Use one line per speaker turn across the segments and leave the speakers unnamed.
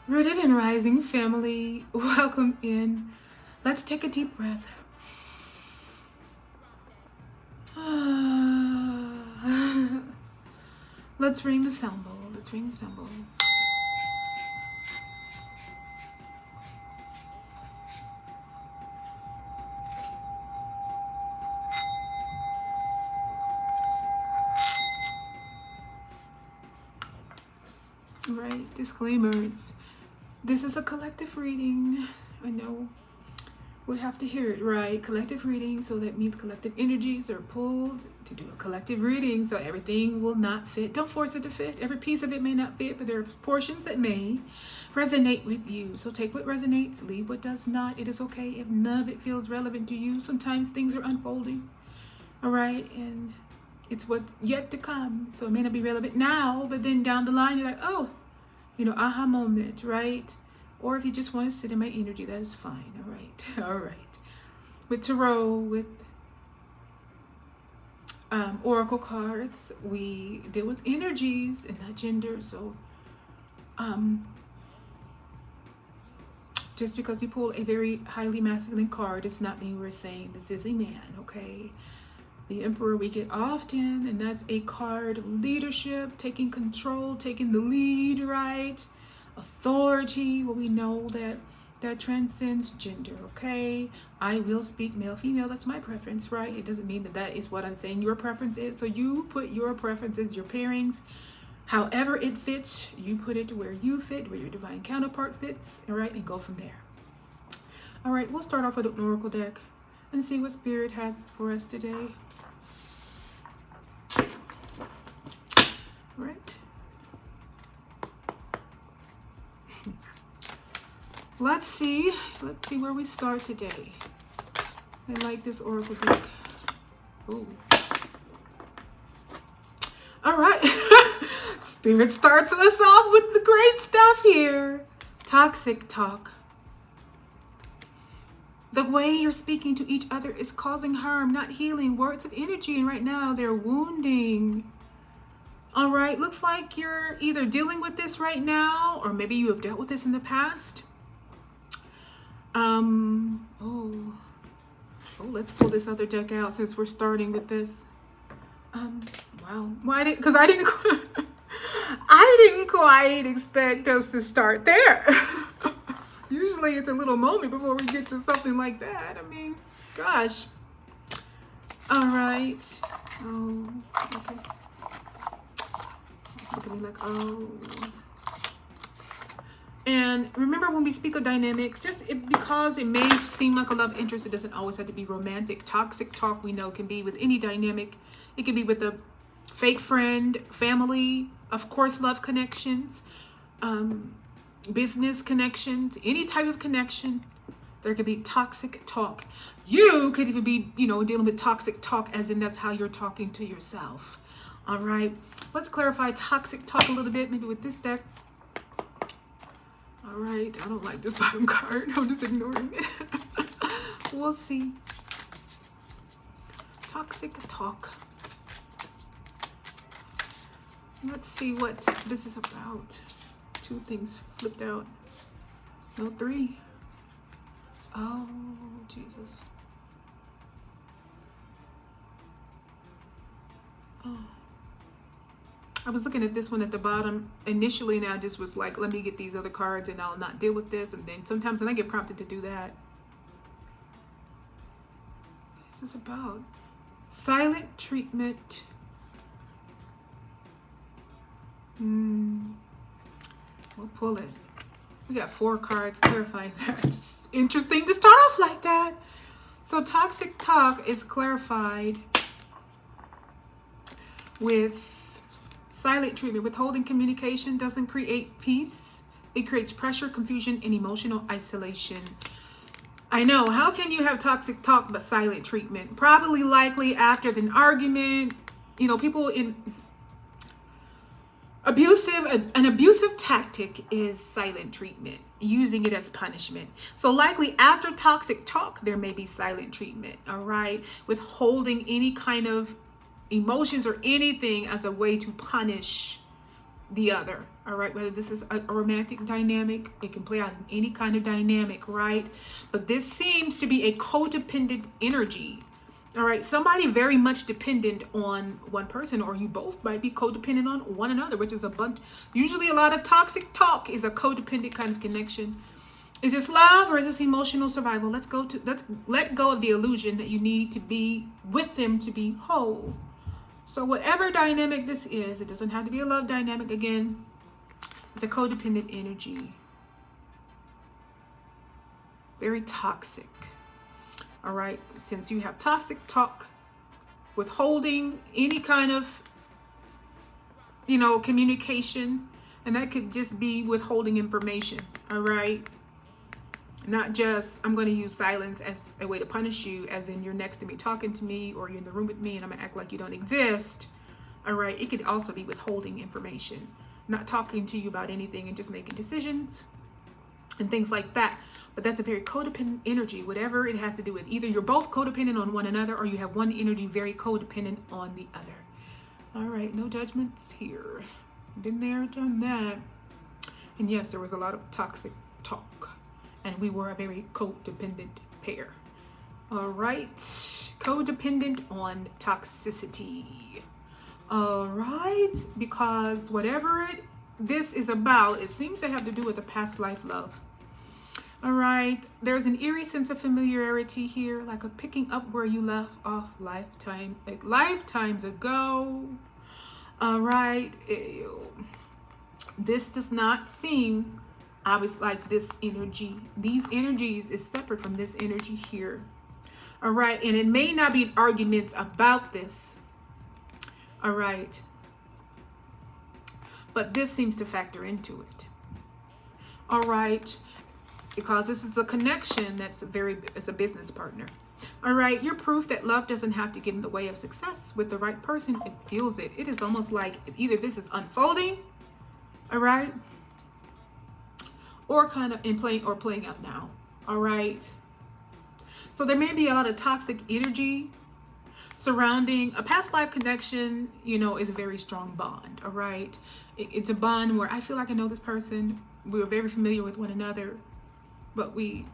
Rooted and rising family, welcome in. Let's take a deep breath. Let's ring the sound bowl. Let's ring the sound bowl. Right, disclaimers. This is a collective reading. I know we have to hear it, right? Collective reading, so that means collective energies are pulled to do a collective reading, so everything will not fit. Don't force it to fit. Every piece of it may not fit, but there are portions that may resonate with you. So take what resonates, leave what does not. It is okay if none of it feels relevant to you. Sometimes things are unfolding, all right? And it's what's yet to come. So it may not be relevant now, but then down the line, you're like, oh, aha moment, right? Or if you just want to sit in my energy, that is fine. All right. All right. With tarot, with oracle cards, we deal with energies and not gender. So just because you pull a very highly masculine card does not mean we're saying this is a man, okay? The Emperor we get often, and that's a card of leadership, taking control, taking the lead, right? Authority, well, we know that transcends gender, okay? I will speak male, female, that's my preference, right? It doesn't mean that is what I'm saying your preference is. So you put your preferences, your pairings, however it fits, you put it to where you fit, where your divine counterpart fits, all right? And go from there. All right, we'll start off with an oracle deck and see what Spirit has for us today. Right. Let's see where we start today. I like this oracle deck. Ooh. All right. Spirit starts us off with the great stuff here. Toxic talk. The way you're speaking to each other is causing harm, not healing. Words of energy, and right now they're wounding. All right, looks like you're either dealing with this right now, or maybe you have dealt with this in the past. Let's pull this other deck out since we're starting with this. Wow. Why didn't? Because I didn't quite expect us to start there. Usually it's a little moment before we get to something like that. I mean, gosh. All right. Oh, okay. Look at me like, oh. And remember, when we speak of dynamics, because it may seem like a love interest, it doesn't always have to be romantic. Toxic talk, we know, can be with any dynamic. It can be with a fake friend, family, of course, love connections, business connections, any type of connection. There could be toxic talk. You could even be, dealing with toxic talk, as in that's how you're talking to yourself. All right. Let's clarify toxic talk a little bit, maybe with this deck. All right. I don't like this bottom card. I'm just ignoring it. We'll see. Toxic talk. Let's see what this is about. 2 things flipped out. No, 3. Oh, Jesus. Oh. I was looking at this one at the bottom initially, and I just was like, let me get these other cards and I'll not deal with this. And then sometimes I get prompted to do that. What is this about? Silent treatment. We'll pull it. We got 4 cards clarifying that. It's interesting to start off like that. So toxic talk is clarified with silent treatment. Withholding communication doesn't create peace. It creates pressure, confusion, and emotional isolation. I know. How can you have toxic talk but silent treatment? Probably likely after an argument. People in an abusive tactic is silent treatment, using it as punishment. So likely after toxic talk, there may be silent treatment. All right. Withholding any kind of emotions or anything as a way to punish the other. All right, whether this is a romantic dynamic, it can play out in any kind of dynamic, right? But this seems to be a codependent energy. All right, somebody very much dependent on one person, or you both might be codependent on one another, which is a bunch. Usually a lot of toxic talk is a codependent kind of connection. Is this love or is this emotional survival? Let's let go of the illusion that you need to be with them to be whole. So whatever dynamic this is, it doesn't have to be a love dynamic. Again, it's a codependent energy. Very toxic. All right, since you have toxic talk, withholding any kind of, communication, and that could just be withholding information. All right. Not just, I'm going to use silence as a way to punish you, as in you're next to me talking to me, or you're in the room with me and I'm going to act like you don't exist. All right. It could also be withholding information, not talking to you about anything and just making decisions and things like that. But that's a very codependent energy, whatever it has to do with. Either you're both codependent on one another, or you have one energy very codependent on the other. All right. No judgments here. Been there, done that. And yes, there was a lot of toxic talk. And we were a very codependent pair. All right. Codependent on toxicity. All right. Because whatever this is about, it seems to have to do with a past life love. All right. There's an eerie sense of familiarity here, like a picking up where you left off lifetimes ago. All right. This does not seem obviously like this energy. These energies is separate from this energy here. All right. And it may not be arguments about this. All right. But this seems to factor into it. All right. Because this is a connection it's a business partner. All right. You're proof that love doesn't have to get in the way of success with the right person. It feels it. It is almost like either this is unfolding. All right. Or kind of playing out now. All right. So there may be a lot of toxic energy surrounding a past life connection, is a very strong bond. All right. It's a bond where I feel like I know this person. We were very familiar with one another, but we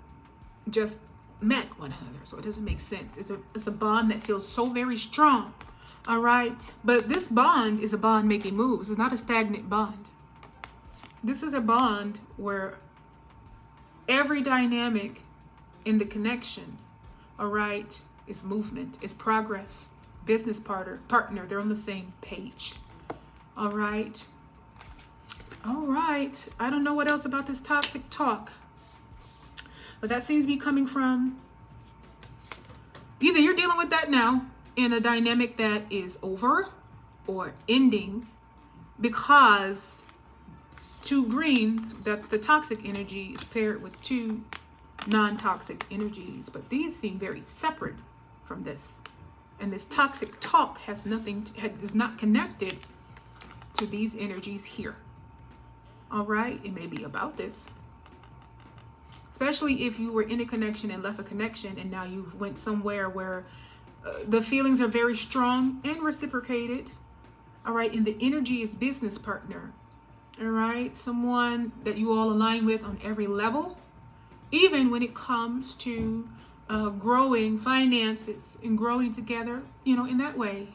just met one another. So it doesn't make sense. It's a bond that feels so very strong. All right. But this bond is a bond making moves. It's not a stagnant bond. This is a bond where every dynamic in the connection, all right, is movement, is progress. Business partner, they're on the same page. All right. All right. I don't know what else about this toxic talk, but that seems to be coming from either you're dealing with that now in a dynamic that is over or ending, because two greens, that's the toxic energy, is paired with two non-toxic energies. But these seem very separate from this. And this toxic talk is not connected to these energies here. All right. It may be about this. Especially if you were in a connection and left a connection and now you went somewhere where the feelings are very strong and reciprocated. All right. And the energy is business partner. All right. Someone that you all align with on every level, even when it comes to growing finances and growing together, in that way.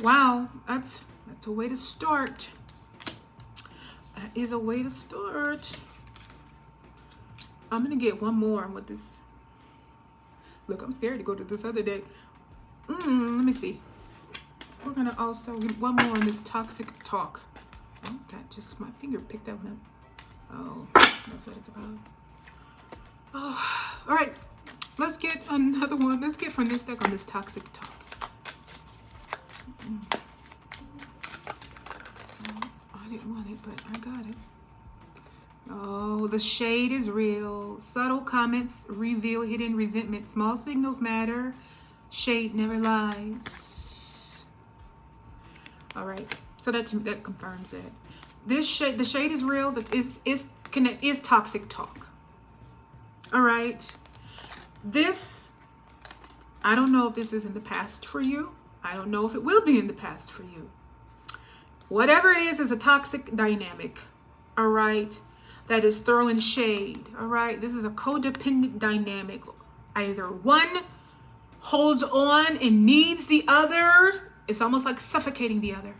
Wow. That's a way to start. That is a way to start. I'm going to get one more with this. Look, I'm scared to go to this other deck. Let me see. We're going to also get one more on this toxic talk. Oh, my finger picked that one up. Oh, that's what it's about. Oh, all right. Let's get another one. Let's get from this deck on this toxic talk. I didn't want it, but I got it. Oh, the shade is real. Subtle comments reveal hidden resentment. Small signals matter. Shade never lies. All right. So that confirms it. The shade is real. That is toxic talk. All right. This, I don't know if this is in the past for you. I don't know if it will be in the past for you. Whatever it is a toxic dynamic, all right, that is throwing shade, all right? This is a codependent dynamic. Either one holds on and needs the other. It's almost like suffocating the other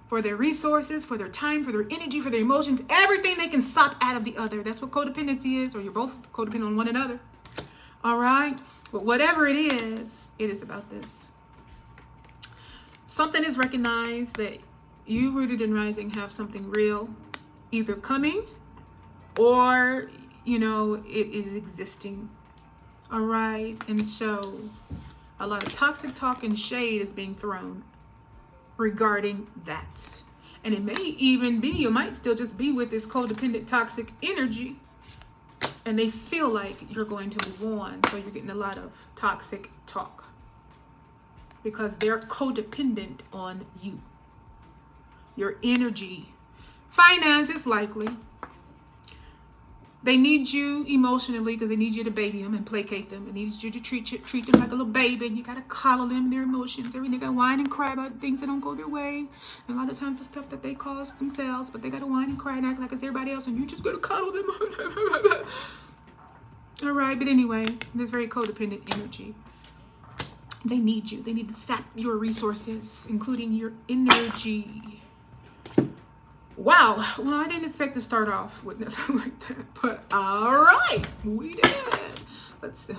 for their resources, for their time, for their energy, for their emotions, everything they can suck out of the other. That's what codependency is, or you're both codependent on one another. All right? But whatever it is about this. Something is recognized that you, rooted and rising, have something real either coming or, you know, it is existing. All right? And so a lot of toxic talk and shade is being thrown regarding that. And it may even be, you might still just be with this codependent toxic energy and they feel like you're going to move on. So you're getting a lot of toxic talk because they're codependent on you. Your energy. Finances, likely. They need you emotionally because they need you to baby them and placate them. They need you to treat them like a little baby, and you got to coddle them, their emotions. Every nigga whine and cry about things that don't go their way. And a lot of times the stuff that they cause themselves, but they got to whine and cry and act like it's everybody else, and you just got to coddle them. All right, but anyway, this very codependent energy. They need you. They need to sap your resources, including your energy. Wow. Well, I didn't expect to start off with nothing like that, but all right, we did. Let's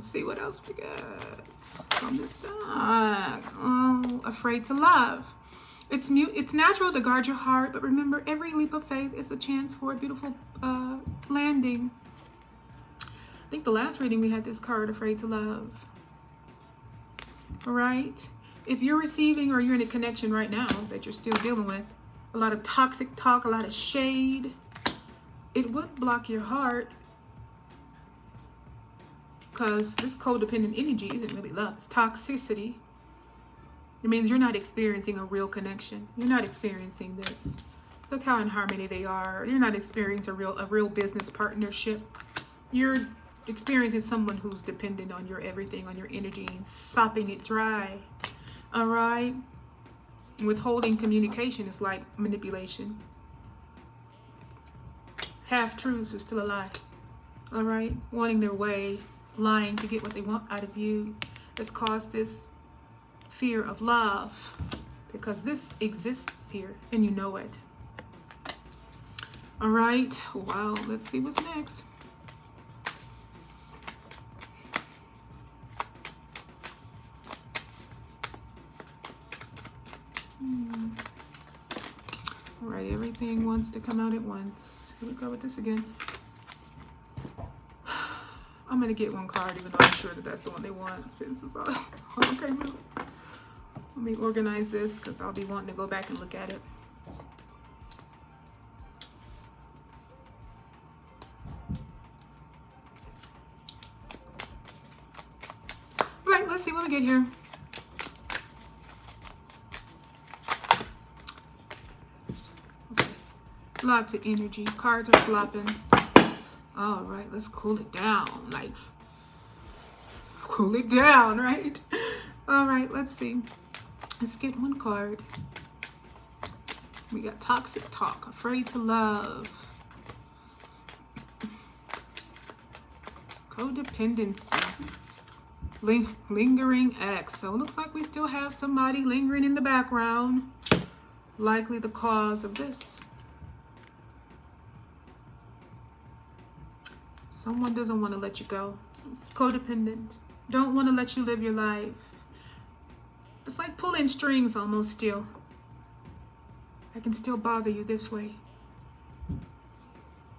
see what else we got on this deck. Oh, afraid to love. It's natural to guard your heart, but remember, every leap of faith is a chance for a beautiful landing. I think the last reading we had this card, afraid to love. All right. If you're receiving or you're in a connection right now that you're still dealing with, a lot of toxic talk, a lot of shade, it would block your heart because this codependent energy isn't really love. It's toxicity. It means you're not experiencing a real connection. You're not experiencing this. Look how in harmony they are. You're not experiencing a real business partnership. You're experiencing someone who's dependent on your everything, on your energy, and sopping it dry. All right? Withholding communication is like manipulation. Half-truths is still a lie. All right? Wanting their way, lying to get what they want out of you has caused this fear of love because this exists here and you know it. All right? Wow. Let's see what's next. All right, everything wants to come out at once. Here we go with this again. I'm going to get one card, even though I'm sure that that's the one they want. This is all okay. Let me organize this because I'll be wanting to go back and look at it. All right, let's see what we get here. Lots of energy. Cards are flopping. All right, let's cool it down. Like, cool it down, right? All right, let's see. Let's get one card. We got toxic talk, afraid to love, codependency, lingering ex. So it looks like we still have somebody lingering in the background. Likely the cause of this. Someone doesn't want to let you go. Codependent. Don't want to let you live your life. It's like pulling strings almost still. I can still bother you this way.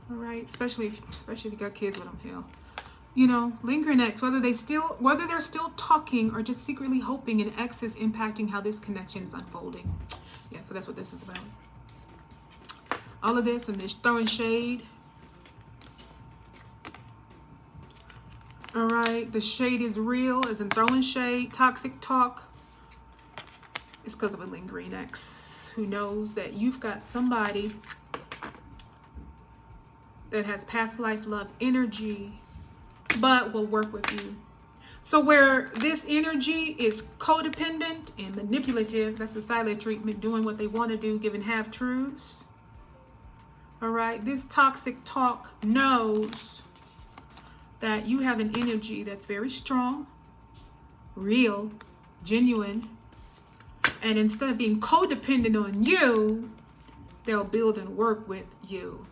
All right, especially if you got kids with them. Hell, you know, lingering ex. Whether they're still talking or just secretly hoping an ex is impacting how this connection is unfolding. Yeah, so that's what this is about. All of this and this throwing shade. All right, the shade is real, as in throwing shade, toxic talk. It's because of a lingering ex who knows that you've got somebody that has past life love energy, but will work with you. So where this energy is codependent and manipulative, that's the silent treatment, doing what they want to do, giving half-truths. All right, this toxic talk knows that you have an energy that's very strong, real, genuine, and instead of being codependent on you, they'll build and work with you.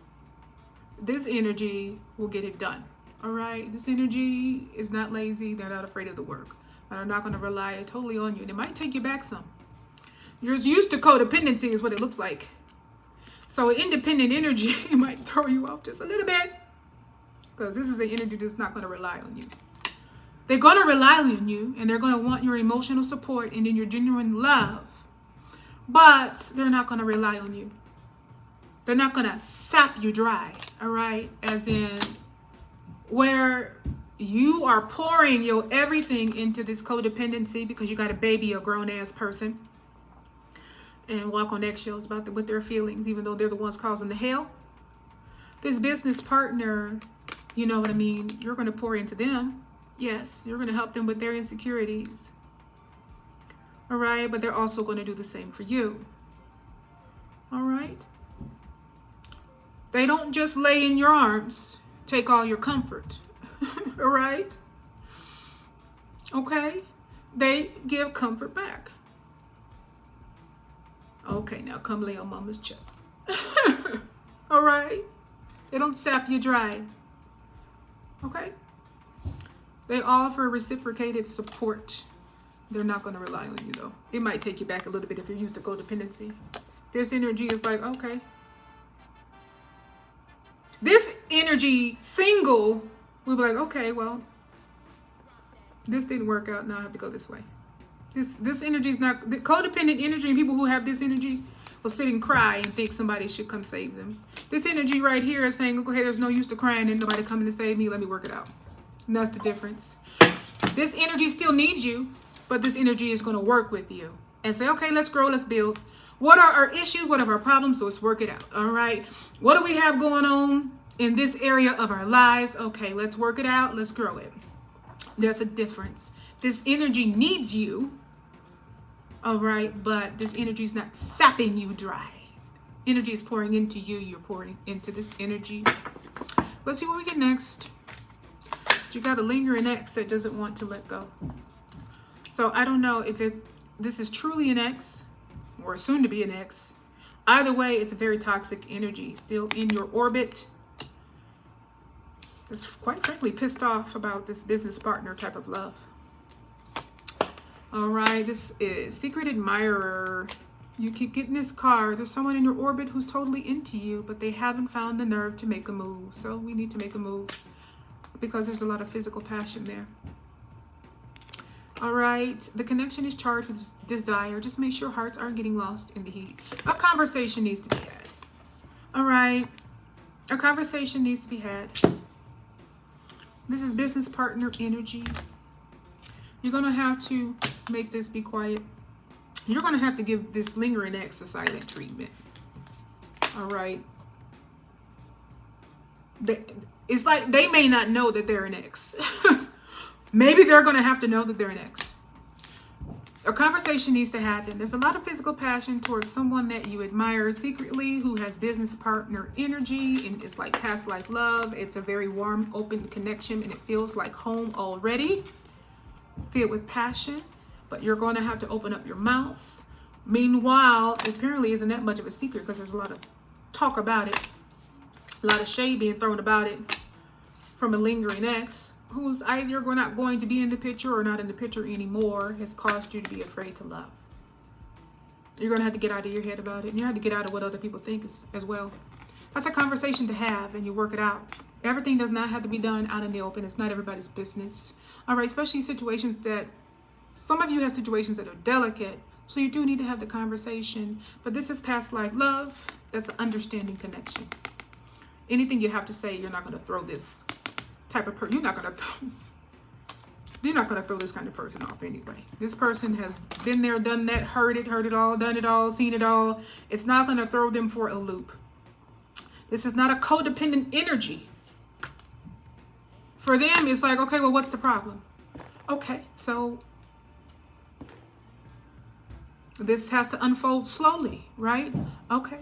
This energy will get it done. All right, this energy is not lazy. They're not afraid of the work. They're not going to rely totally on you. They might take you back some. You're used to codependency is what it looks like. So independent energy might throw you off just a little bit, because this is an energy that's not going to rely on you. They're going to rely on you, and they're going to want your emotional support and then your genuine love, but they're not going to rely on you. They're not going to sap you dry, all right? As in, where you are pouring your everything into this codependency because you got a baby, a grown-ass person, and walk on eggshells with their feelings, even though they're the ones causing the hell. This business partner, you know what I mean, you're going to pour into them. Yes, you're going to help them with their insecurities. All right, but they're also going to do the same for you. All right? They don't just lay in your arms, take all your comfort. All right? Okay? They give comfort back. Okay, now come lay on mama's chest. All right? They don't sap you dry. Okay? They offer reciprocated support. They're not going to rely on you, though. It might take you back a little bit if you're used to codependency. This energy is like, okay. This energy single will be like, okay, well, this didn't work out. Now I have to go this way. This energy is not, the codependent energy, and people who have this energy will sit and cry and think somebody should come save them. This energy right here is saying, okay, there's no use to crying and nobody coming to save me. Let me work it out. And that's the difference. This energy still needs you, but this energy is going to work with you and say, okay, let's grow, let's build. What are our issues? What are our problems? So let's work it out. All right. What do we have going on in this area of our lives? Okay, let's work it out. Let's grow it. There's a difference. This energy needs you. All right. But this energy is not sapping you dry. Energy is pouring into you. You're pouring into this energy. Let's see what we get next. You got a lingering ex that doesn't want to let go. So I don't know if this is truly an ex or soon to be an ex. Either way, it's a very toxic energy still in your orbit. It's quite frankly pissed off about this business partner type of love. All right, this is secret admirer. You keep getting this card. There's someone in your orbit who's totally into you, but they haven't found the nerve to make a move. So we need to make a move because there's a lot of physical passion there. All right, the connection is charged with desire. Just make sure hearts aren't getting lost in the heat. A conversation needs to be had. All right, a conversation needs to be had. This is business partner energy. You're going to have to make this be quiet. You're going to have to give this lingering ex a silent treatment. All right. It's like they may not know that they're an ex. Maybe they're going to have to know that they're an ex. A conversation needs to happen. There's a lot of physical passion towards someone that you admire secretly who has business partner energy, and it's like past life love. It's a very warm, open connection, and it feels like home already, filled with passion, but you're going to have to open up your mouth. Meanwhile, apparently isn't that much of a secret because there's a lot of talk about it, a lot of shade being thrown about it from a lingering ex who's either not going to be in the picture or not in the picture anymore, has caused you to be afraid to love. You're going to have to get out of your head about it, and you have to get out of what other people think as well. That's a conversation to have, and you work it out. Everything does not have to be done out in the open. It's not everybody's business. All right, especially situations that, some of you have situations that are delicate, so you do need to have the conversation. But this is past life love. That's an understanding connection. Anything you have to say, you're not going to throw this type of person. You're not going to throw this kind of person off anyway. This person has been there, done that, heard it all, done it all, seen it all. It's not going to throw them for a loop. This is not a codependent energy. For them, it's like, okay, well, what's the problem? Okay, so this has to unfold slowly, right? Okay.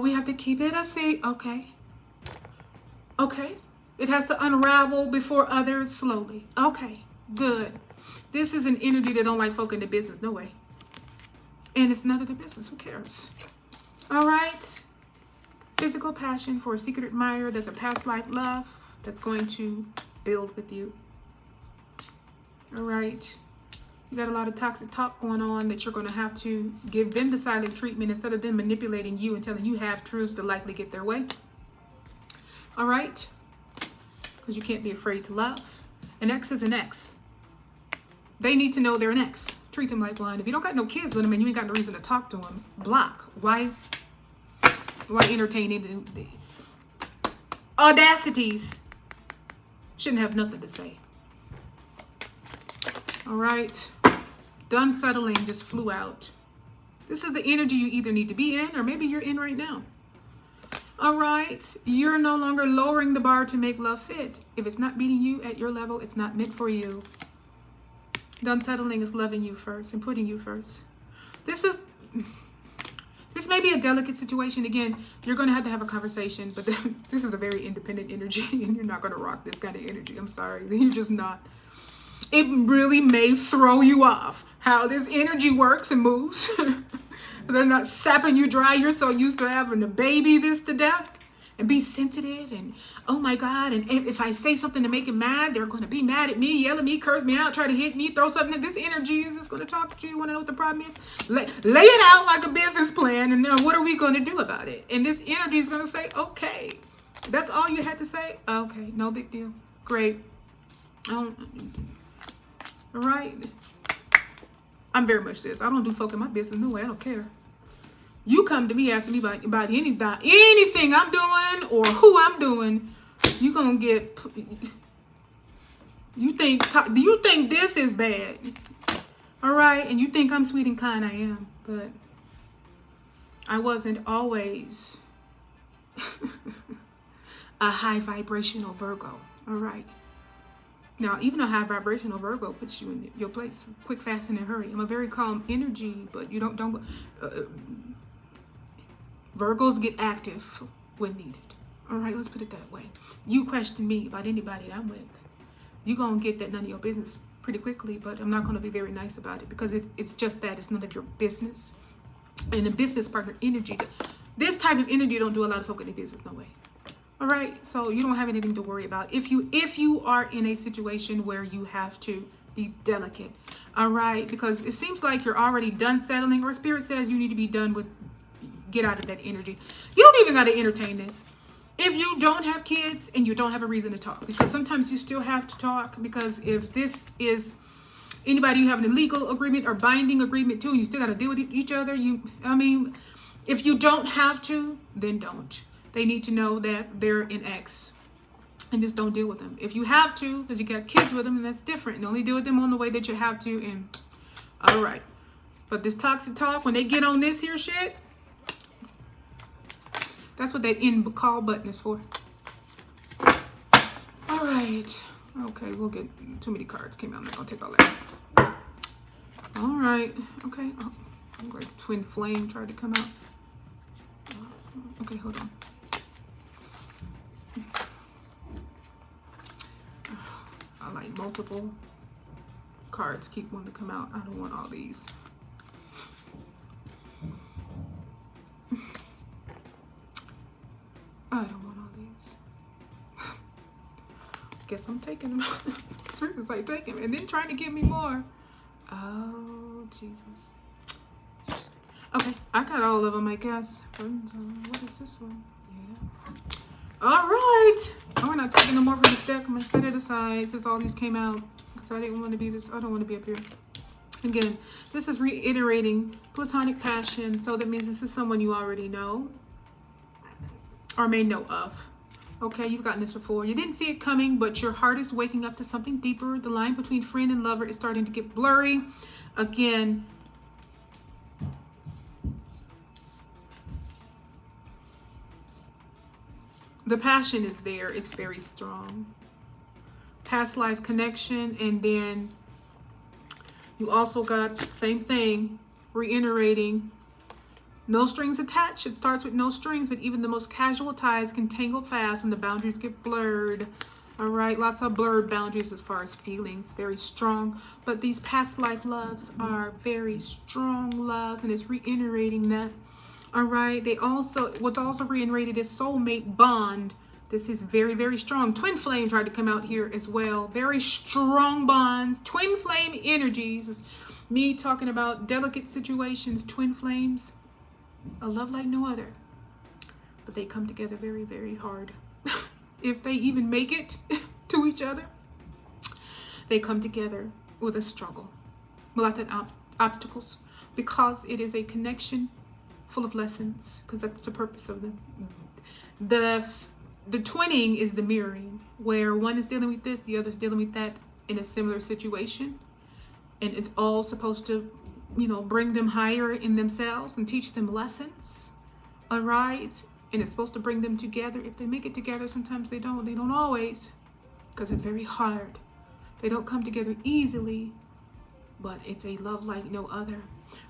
We have to keep it a secret. Okay. Okay. It has to unravel before others slowly. Okay. Good. This is an energy that don't like folk in the business. No way. And it's none of their business. Who cares? All right. Physical passion for a secret admirer. That's a past life love that's going to build with you. All right. You got a lot of toxic talk going on that you're going to have to give them the silent treatment instead of them manipulating you and telling you half truths to likely get their way. All right? Because you can't be afraid to love. An ex is an ex. They need to know they're an ex. Treat them like one. If you don't got no kids with them and you ain't got no reason to talk to them, block. Why entertain it? Audacities shouldn't have nothing to say. All right. Done settling, just flew out. This is the energy you either need to be in or maybe you're in right now. All right. You're no longer lowering the bar to make love fit. If it's not meeting you at your level, it's not meant for you. Done settling is loving you first and putting you first. This may be a delicate situation. Again, you're going to have a conversation, but this is a very independent energy and you're not going to rock this kind of energy. I'm sorry. You're just not. It really may throw you off how this energy works and moves. They're not sapping you dry. You're so used to having a baby this to death and be sensitive and oh my God. And if I say something to make him mad, they're going to be mad at me, yell at me, curse me out, try to hit me, throw something at this energy is just going to talk to you. You want to know what the problem is? Lay it out like a business plan. And then what are we going to do about it? And this energy is going to say, okay, that's all you had to say. Okay. No big deal. Great. All right. I'm very much this. I don't do folk in my business. No way. I don't care. You come to me asking me about anything I'm doing or who I'm doing, you gonna get. You think this is bad? All right, and you think I'm sweet and kind. I am, but I wasn't always a high vibrational Virgo. All right. Now, even a high vibrational Virgo puts you in your place quick, fast, and in a hurry. I'm a very calm energy, but you don't Virgos get active when needed. All right, let's put it that way. You question me about anybody I'm with, you're going to get that none of your business pretty quickly, but I'm not going to be very nice about it because it's just that it's none of your business. And the business partner energy, this type of energy don't do a lot of folk in their business, no way. All right, so you don't have anything to worry about if you are in a situation where you have to be delicate. All right, because it seems like you're already done settling, or Spirit says you need to be done with, get out of that energy. You don't even got to entertain this. If you don't have kids and you don't have a reason to talk, because sometimes you still have to talk, because if this is anybody you have an illegal agreement or binding agreement to, you still got to deal with each other. If you don't have to, then don't. They need to know that they're an ex and just don't deal with them. If you have to, because you got kids with them, and that's different. And only deal with them on the way that you have to. And all right. But this toxic talk, when they get on this here shit, that's what that end call button is for. All right. Okay, we'll get too many cards came out. I'm not going to take all that. All right. Okay. Oh, I'm great. Twin flame tried to come out. Okay, hold on. I like multiple cards keep wanting to come out. I don't want all these. I don't want all these. Guess I'm taking them. It's like taking them and then trying to give me more. Oh, Jesus. Okay, I got all of them, I guess. What is this one? Yeah. All right. Oh, we're not taking no more from this deck. I'm going to set it aside since all these came out. Because I didn't want to be this. I don't want to be up here. Again, this is reiterating platonic passion. So that means this is someone you already know or may know of. Okay, you've gotten this before. You didn't see it coming, but your heart is waking up to something deeper. The line between friend and lover is starting to get blurry. Again, the passion is there. It's very strong. past life connection. And then you also got same thing, reiterating, no strings attached. It starts with no strings, but even the most casual ties can tangle fast when the boundaries get blurred. All right, lots of blurred boundaries as far as feelings, very strong. But these past life loves are very strong loves, and it's reiterating that. All right, what's also reiterated is soulmate bond. This is very, very strong. Twin flame tried to come out here as well. Very strong bonds. Twin flame energies. Is me talking about delicate situations, twin flames. A love like no other. But they come together very, very hard. If they even make it to each other, they come together with a struggle. Lots of obstacles. Because it is a connection full of lessons. Because that's the purpose of them. The twinning is the mirroring, where one is dealing with this, the other is dealing with that in a similar situation. And it's all supposed to, bring them higher in themselves and teach them lessons. All right? And it's supposed to bring them together. If they make it together, sometimes they don't. They don't always, because it's very hard. They don't come together easily, but it's a love like no other.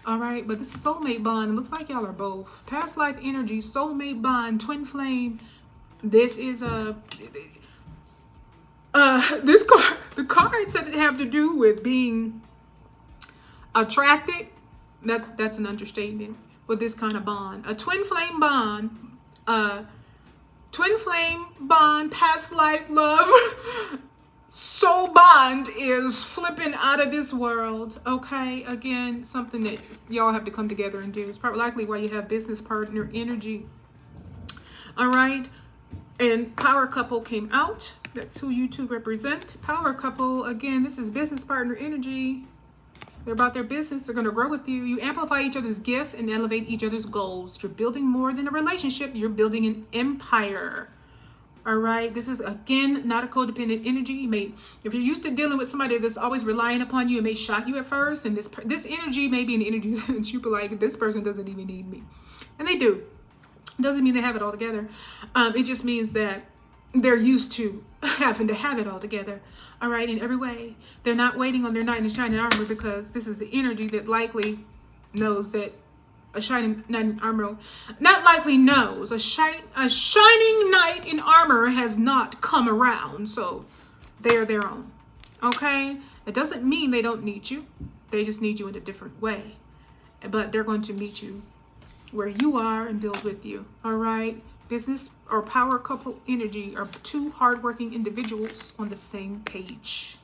All right? But this is soulmate bond. It looks like y'all are both. Past life energy, soulmate bond, twin flame. This is this card. The cards that have to do with being attracted. That's an understatement with this kind of bond. A twin flame bond. Twin flame bond. Past life love. Soul bond is flipping out of this world. Okay, again, something that y'all have to come together and do. It's probably likely why you have business partner energy. All right. And power couple came out. That's who you two represent. Power couple, again, this is business partner energy. They're about their business. They're going to grow with you. You amplify each other's gifts and elevate each other's goals. You're building more than a relationship. You're building an empire. All right. This is, again, not a codependent energy. If you're used to dealing with somebody that's always relying upon you, it may shock you at first. And this energy may be an energy that you be like, this person doesn't even need me. And they do. Doesn't mean they have it all together. It just means that they're used to having to have it all together. All right, in every way. They're not waiting on their knight in shining armor, because this is the energy that likely knows that a shining knight in armor, not likely knows, a shining knight in armor has not come around. So they're their own. Okay? It doesn't mean they don't need you. They just need you in a different way. But they're going to meet you where you are and build with you. All right? Business or power couple energy are two hardworking individuals on the same page.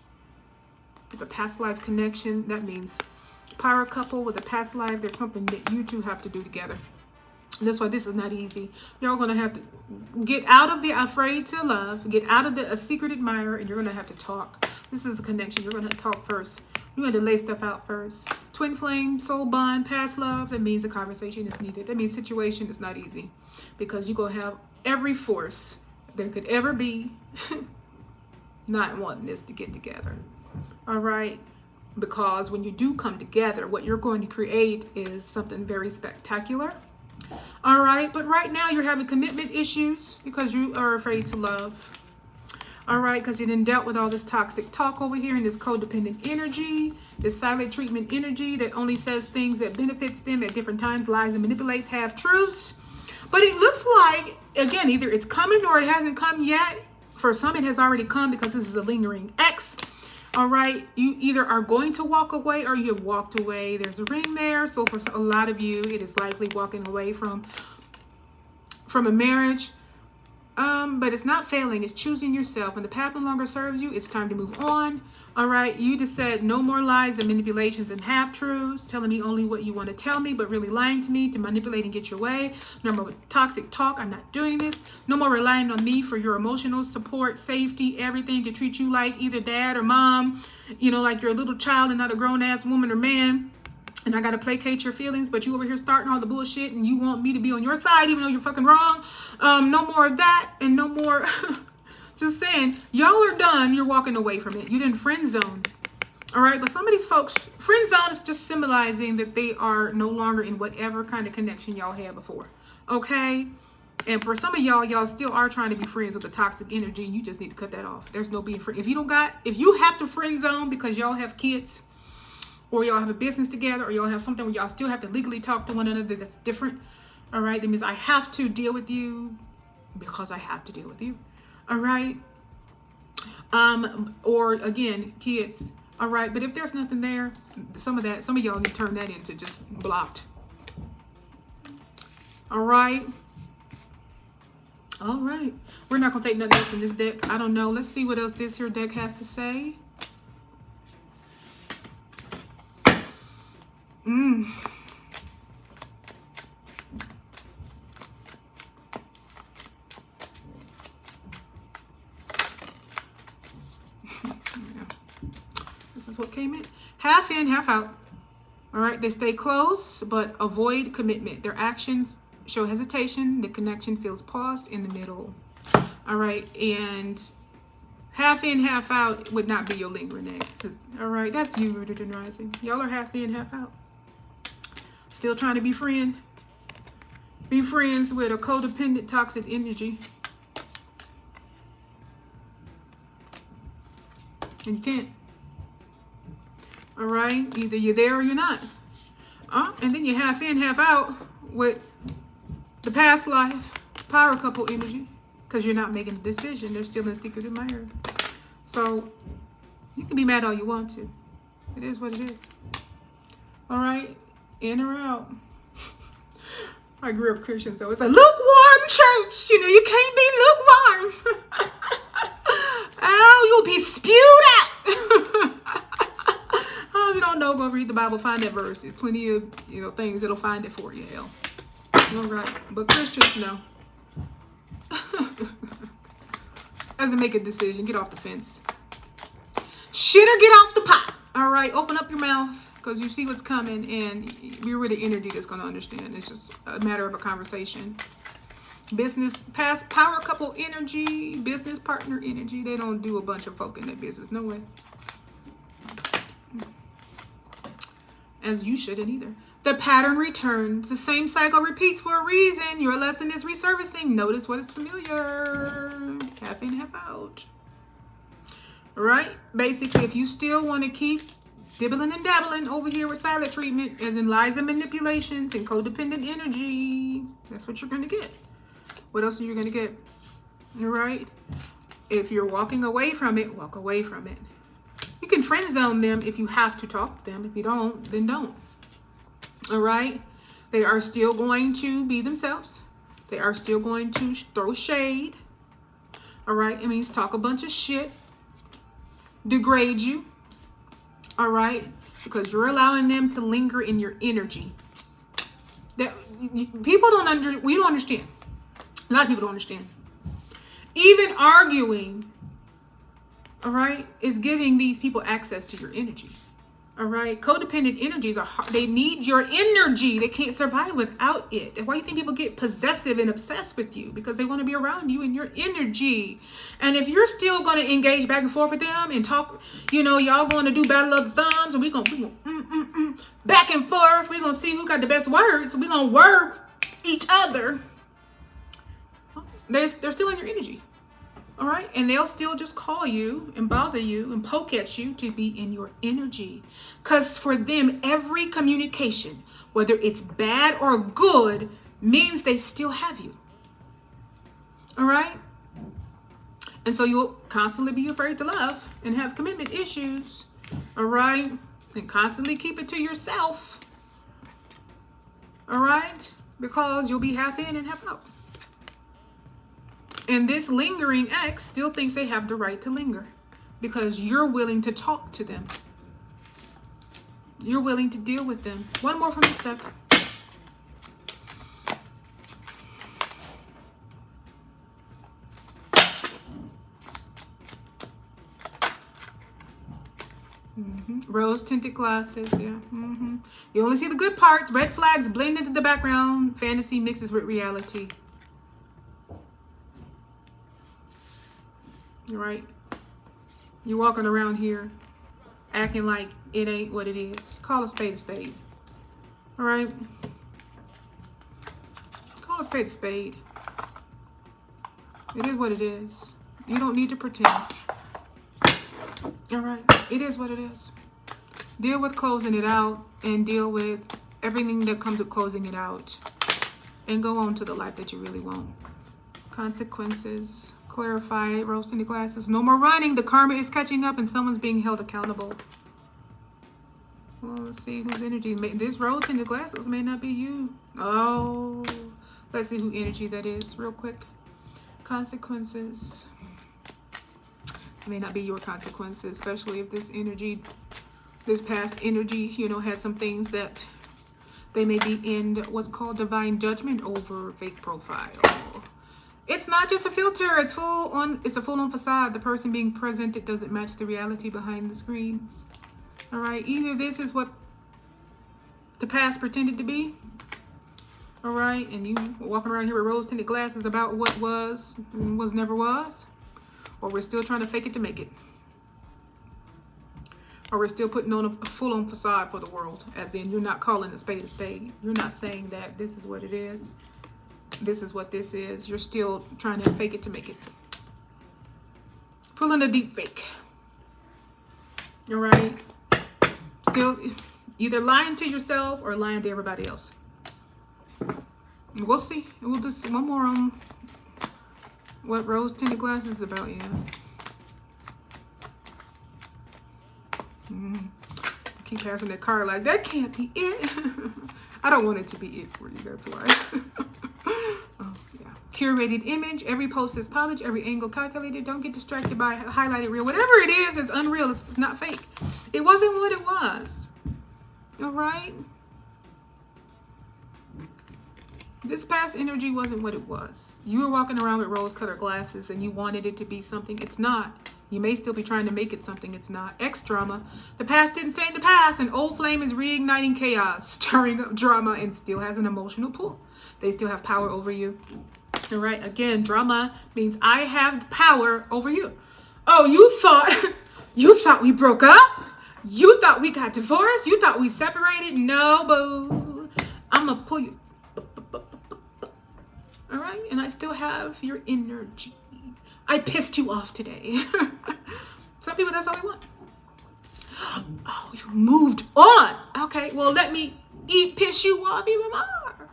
With a past life connection, that means power couple with a past life. There's something that you two have to do together. And that's why this is not easy. You're going to have to get out of the afraid to love, get out of a secret admirer, and you're going to have to talk. This is a connection. You're going to talk first. You're going to lay stuff out first. Twin flame, soul bond, past love. That means a conversation is needed. That means situation is not easy, because you're going to have every force there could ever be not wanting this to get together. All right? Because when you do come together, what you're going to create is something very spectacular. All right? But right now you're having commitment issues because you are afraid to love. All right, because you done dealt with all this toxic talk over here and this codependent energy, this silent treatment energy that only says things that benefits them at different times, lies and manipulates, half-truths. But it looks like, again, either it's coming or it hasn't come yet. For some, it has already come, because this is a lingering X. All right, you either are going to walk away or you have walked away. There's a ring there. So for a lot of you, it is likely walking away from a marriage. But it's not failing. It's choosing yourself. When the path no longer serves you, it's time to move on. All right. You just said no more lies and manipulations and half-truths, telling me only what you want to tell me, but really lying to me to manipulate and get your way. No more toxic talk. I'm not doing this. No more relying on me for your emotional support, safety, everything, to treat you like either dad or mom, like you're a little child and not a grown-ass woman or man. And I got to placate your feelings, but you over here starting all the bullshit and you want me to be on your side even though you're fucking wrong. No more of that, and no more. Just saying, y'all are done. You're walking away from it. You didn't friend zone. All right. But some of these folks, friend zone is just symbolizing that they are no longer in whatever kind of connection y'all had before. Okay. And for some of y'all still are trying to be friends with the toxic energy. You just need to cut that off. There's no being friend. If you have to friend zone because y'all have kids, or y'all have a business together, or y'all have something where y'all still have to legally talk to one another that's different, all right? That means I have to deal with you because I have to deal with you, all right? Or again, kids, all right? But if there's nothing there, some of y'all need to turn that into just blocked, all right? All right. We're not going to take nothing else from this deck. I don't know. Let's see what else this here deck has to say. This is what came in. Half in, half out. All right. They stay close, but avoid commitment. Their actions show hesitation. The connection feels paused in the middle. All right. And half in, half out would not be your lingering ex. All right. That's you, rooted and rising. Y'all are half in, half out. Still trying to be friends with a codependent toxic energy. And you can't. All right. Either you're there or you're not. And then you're half in, half out with the past life power couple energy, because you're not making a decision. They're still in secret admirer. So you can be mad all you want to. It is what it is. All right. In or out. I grew up Christian, so it's a lukewarm church. You know, you can't be lukewarm. Oh, you'll be spewed out. Oh, if you don't know, go read the Bible, find that verse. There's plenty of, things that'll find it for you. Hell. All right. But Christians, no. Doesn't make a decision. Get off the fence. Shit or get off the pot. All right. Open up your mouth. Because you see what's coming, and you're with the energy that's going to understand. It's just a matter of a conversation. Business, past power couple energy, business partner energy. They don't do a bunch of folk in their business. No way. As you shouldn't either. The pattern returns. The same cycle repeats for a reason. Your lesson is resurfacing. Notice what is familiar. Half in, half out. All right? Basically, if you still want to keep dibbling and dabbling over here with silent treatment, as in lies and manipulations and codependent energy, that's what you're going to get. What else are you going to get? All right? If you're walking away from it, walk away from it. You can friend zone them if you have to talk to them. If you don't, then don't. All right? They are still going to be themselves. They are still going to throw shade. All right? It means talk a bunch of shit, degrade you. All right, because you're allowing them to linger in your energy. That people don't we don't understand. A lot of people don't understand. Even arguing, all right, is giving these people access to your energy. All right, codependent energies they need your energy. They can't survive without it. And why do you think people get possessive and obsessed with you? Because they want to be around you and your energy. And if you're still going to engage back and forth with them and talk, y'all going to do battle of the thumbs, and we're going to back and forth. We're going to see who got the best words. We're going to word each other. They're still in your energy. All right. And they'll still just call you and bother you and poke at you to be in your energy. Because for them, every communication, whether it's bad or good, means they still have you. All right. And so you'll constantly be afraid to love and have commitment issues. All right. And constantly keep it to yourself. All right. Because you'll be half in and half out. And this lingering ex still thinks they have the right to linger because you're willing to talk to them. You're willing to deal with them. One more from this deck. Rose tinted glasses. Yeah. You only see the good parts. Red flags blend into the background. Fantasy mixes with reality. Right? You're walking around here acting like it ain't what it is. Call a spade a spade. All right? Call a spade a spade. It is what it is. You don't need to pretend. All right. It is what it is. Deal with closing it out and deal with everything that comes with closing it out. And go on to the life that you really want. Consequences. Clarify. Rose tinted glasses. No more running. The karma is catching up and someone's being held accountable. Well, let's see whose energy. This rose tinted glasses may not be you. Oh. Let's see who energy that is real quick. Consequences. It may not be your consequences, especially if this energy, this past energy, you know, has some things that they may be in what's called divine judgment over fake profile. It's not just a filter. It's full on. It's a full-on facade. The person being present, it doesn't match the reality behind the screens. All right. Either this is what the past pretended to be. All right. And you walking around here with rose-tinted glasses about what was and was never was. Or we're still trying to fake it to make it. Or we're still putting on a full-on facade for the world. As in, you're not calling a spade a spade. You're not saying that this is what it is. This is what this is. You're still trying to fake it to make it. Pulling a deep fake. All right. Still either lying to yourself or lying to everybody else. We'll see. We'll just one more on what rose tinted glasses is about. Yeah. Keep having that card like that can't be it. I don't want it to be it for you. That's why. Oh, yeah. Curated image. Every post is polished. Every angle calculated. Don't get distracted by highlighted reel. Whatever it is, it's unreal. It's not fake. It wasn't what it was. All right. This past energy wasn't what it was. You were walking around with rose-colored glasses and you wanted it to be something. It's not. You may still be trying to make it something it's not. X drama. The past didn't stay in the past. An old flame is reigniting chaos, stirring up drama, and still has an emotional pull. They still have power over you. All right. Again, drama means I have power over you. Oh, you thought we broke up? You thought we got divorced? You thought we separated? No, boo. I'm going to pull you. All right. And I still have your energy. I pissed you off today. Some people, that's all they want. Oh, you moved on. Okay, well, let me piss you off even more.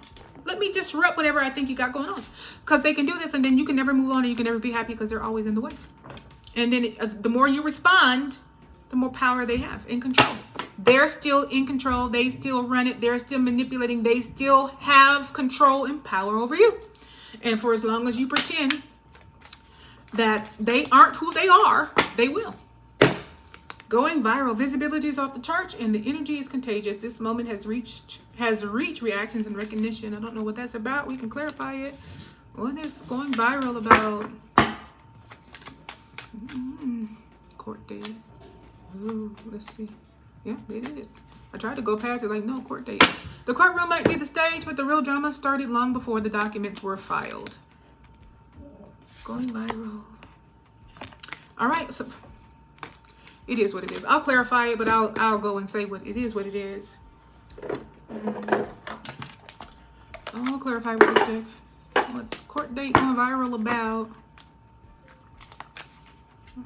Let me disrupt whatever I think you got going on. Because they can do this and then you can never move on and you can never be happy because they're always in the way. And then the more you respond, the more power they have in control. They're still in control. They still run it. They're still manipulating. They still have control and power over you. And for as long as you pretend that they aren't who they are, they will. Going viral. Visibility is off the charts and the energy is contagious. This moment has reached reactions and recognition. I don't know what that's about. We can clarify it. What is going viral about? Court date. Ooh, let's see. Yeah, it is. I tried to go past it like, no, court date. The courtroom might be the stage, but the real drama started long before the documents were filed. Going viral. All right, so it is what it is. I'll clarify it, but I'll go and say what it is. What it is. I'll clarify with this deck. What's court date going viral about? I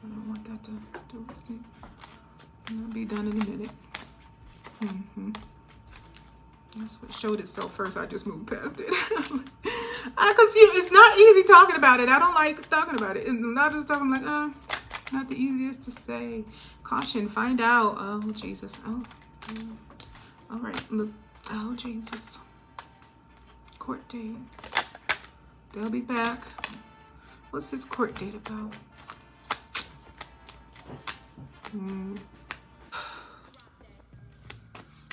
don't want that to do this thing. It'll be done in a minute. That's what showed itself first. I just moved past it. Because it's not easy talking about it. I don't like talking about it. And a lot of stuff I'm like, not the easiest to say. Caution, find out. Oh, Jesus. Oh. All right. Look. Oh, Jesus. Court date. They'll be back. What's this court date about?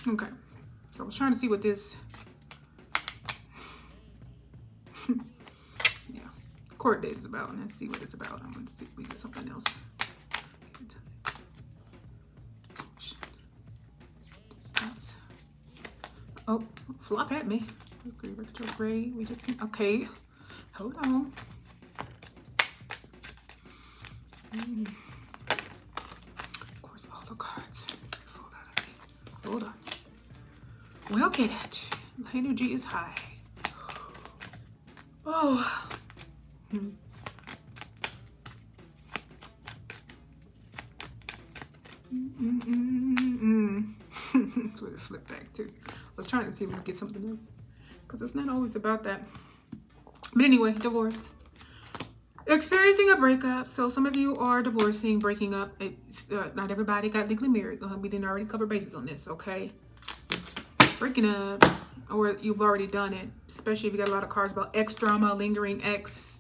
Okay. So I was trying to see what this... yeah. Court date is about. And let's see what it's about. I'm going to see if we get something else. Oh, flop at me. Retrograde. We just... Okay. Hold on. Of course, all the cards fall out of me. Hold on. We'll get it. Energy is high. Oh. That's what it flipped back to. I was trying to see if we could get something else, because it's not always about that. But anyway, divorce. Experiencing a breakup. So some of you are divorcing, breaking up. It's, not everybody got legally married. We didn't already cover bases on this, okay? Breaking up, or you've already done it, especially if you got a lot of cards about ex drama, lingering ex.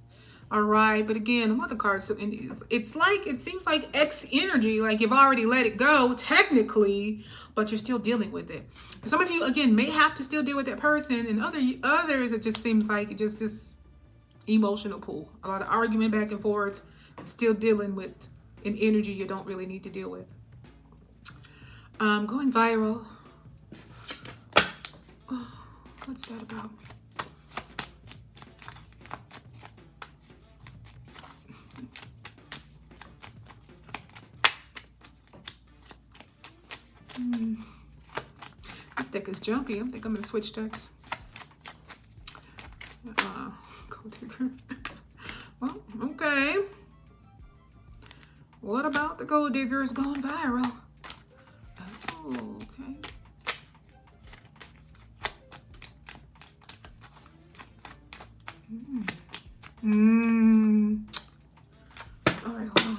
All right, but again, a lot of cards, it's like, it seems like ex energy, like you've already let it go technically, but you're still dealing with it. Some of you, again, may have to still deal with that person, and others, it just seems like just this emotional pull, a lot of argument back and forth, still dealing with an energy you don't really need to deal with. Going viral. Oh, what's that about? This deck is jumpy. I think I'm gonna switch decks. Gold digger. Well, okay. What about the gold diggers going viral? Oh, okay. All right, hold on.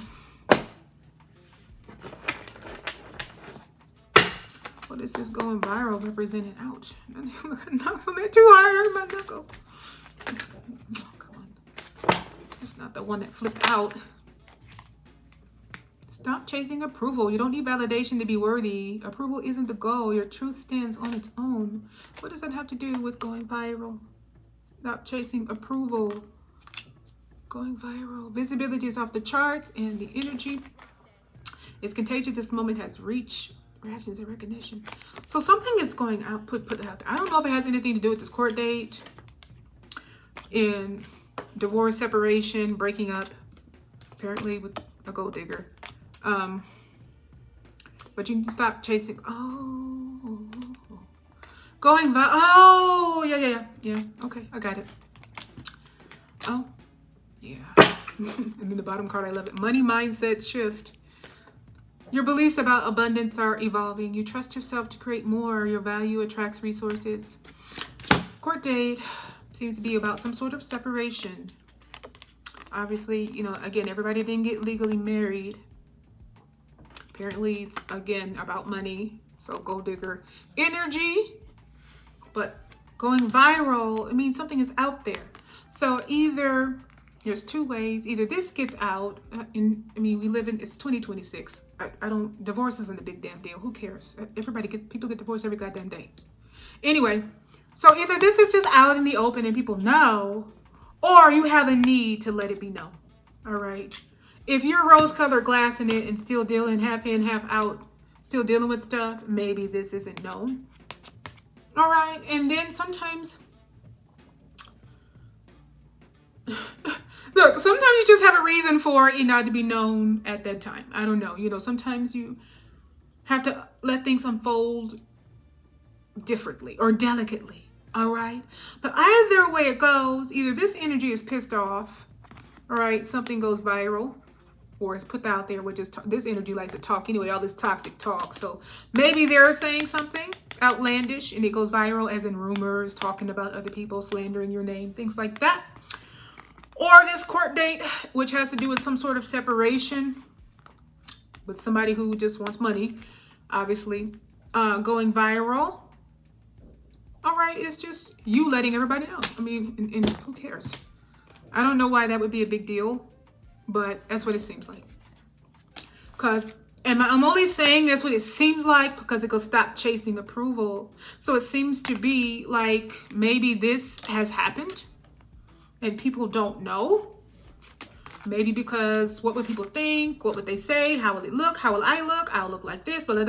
What is this going viral represented? Ouch. Not on that too hard. My knuckle. Oh, come on. It's not the one that flipped out. Stop chasing approval. You don't need validation to be worthy. Approval isn't the goal. Your truth stands on its own. What does that have to do with going viral? Stop chasing approval. Going viral. Visibility is off the charts, and the energy is contagious. This moment has reach, reactions, and recognition. So something is going out, put out there. I don't know if it has anything to do with this court date, in divorce, separation, breaking up, apparently with a gold digger. But you need to stop chasing. Oh, going viral. Oh, yeah. Okay, I got it. Oh, yeah. And then the bottom card, I love it. Money mindset shift. Your beliefs about abundance are evolving. You trust yourself to create more. Your value attracts resources. Court date seems to be about some sort of separation. Obviously, you know, again, everybody didn't get legally married. Apparently, it's, again, about money. So, gold digger energy. But going viral, it means something is out there. So, either, there's two ways. Either this gets out, we live in, it's 2026. Divorce isn't a big damn deal. Who cares? People get divorced every goddamn day. Anyway, so either this is just out in the open and people know, or you have a need to let it be known. All right. If you're rose-colored glass in it and still dealing half in, half out, still dealing with stuff, maybe this isn't known. All right. And then sometimes, look, sometimes you just have a reason for it not to be known at that time. I don't know. You know, sometimes you have to let things unfold differently or delicately. All right. But either way it goes, either this energy is pissed off, all right, something goes viral, or it's put out there, which is this energy likes to talk anyway, all this toxic talk. So maybe they're saying something outlandish and it goes viral, as in rumors, talking about other people, slandering your name, things like that. Or this court date, which has to do with some sort of separation with somebody who just wants money, obviously, going viral. All right, it's just you letting everybody know. I mean, and who cares? I don't know why that would be a big deal, but that's what it seems like. Because, and I'm only saying that's what it seems like because it goes stop chasing approval. So it seems to be like maybe this has happened and people don't know. Maybe because what would people think? What would they say? How will it look? How will I look? I'll look like this. But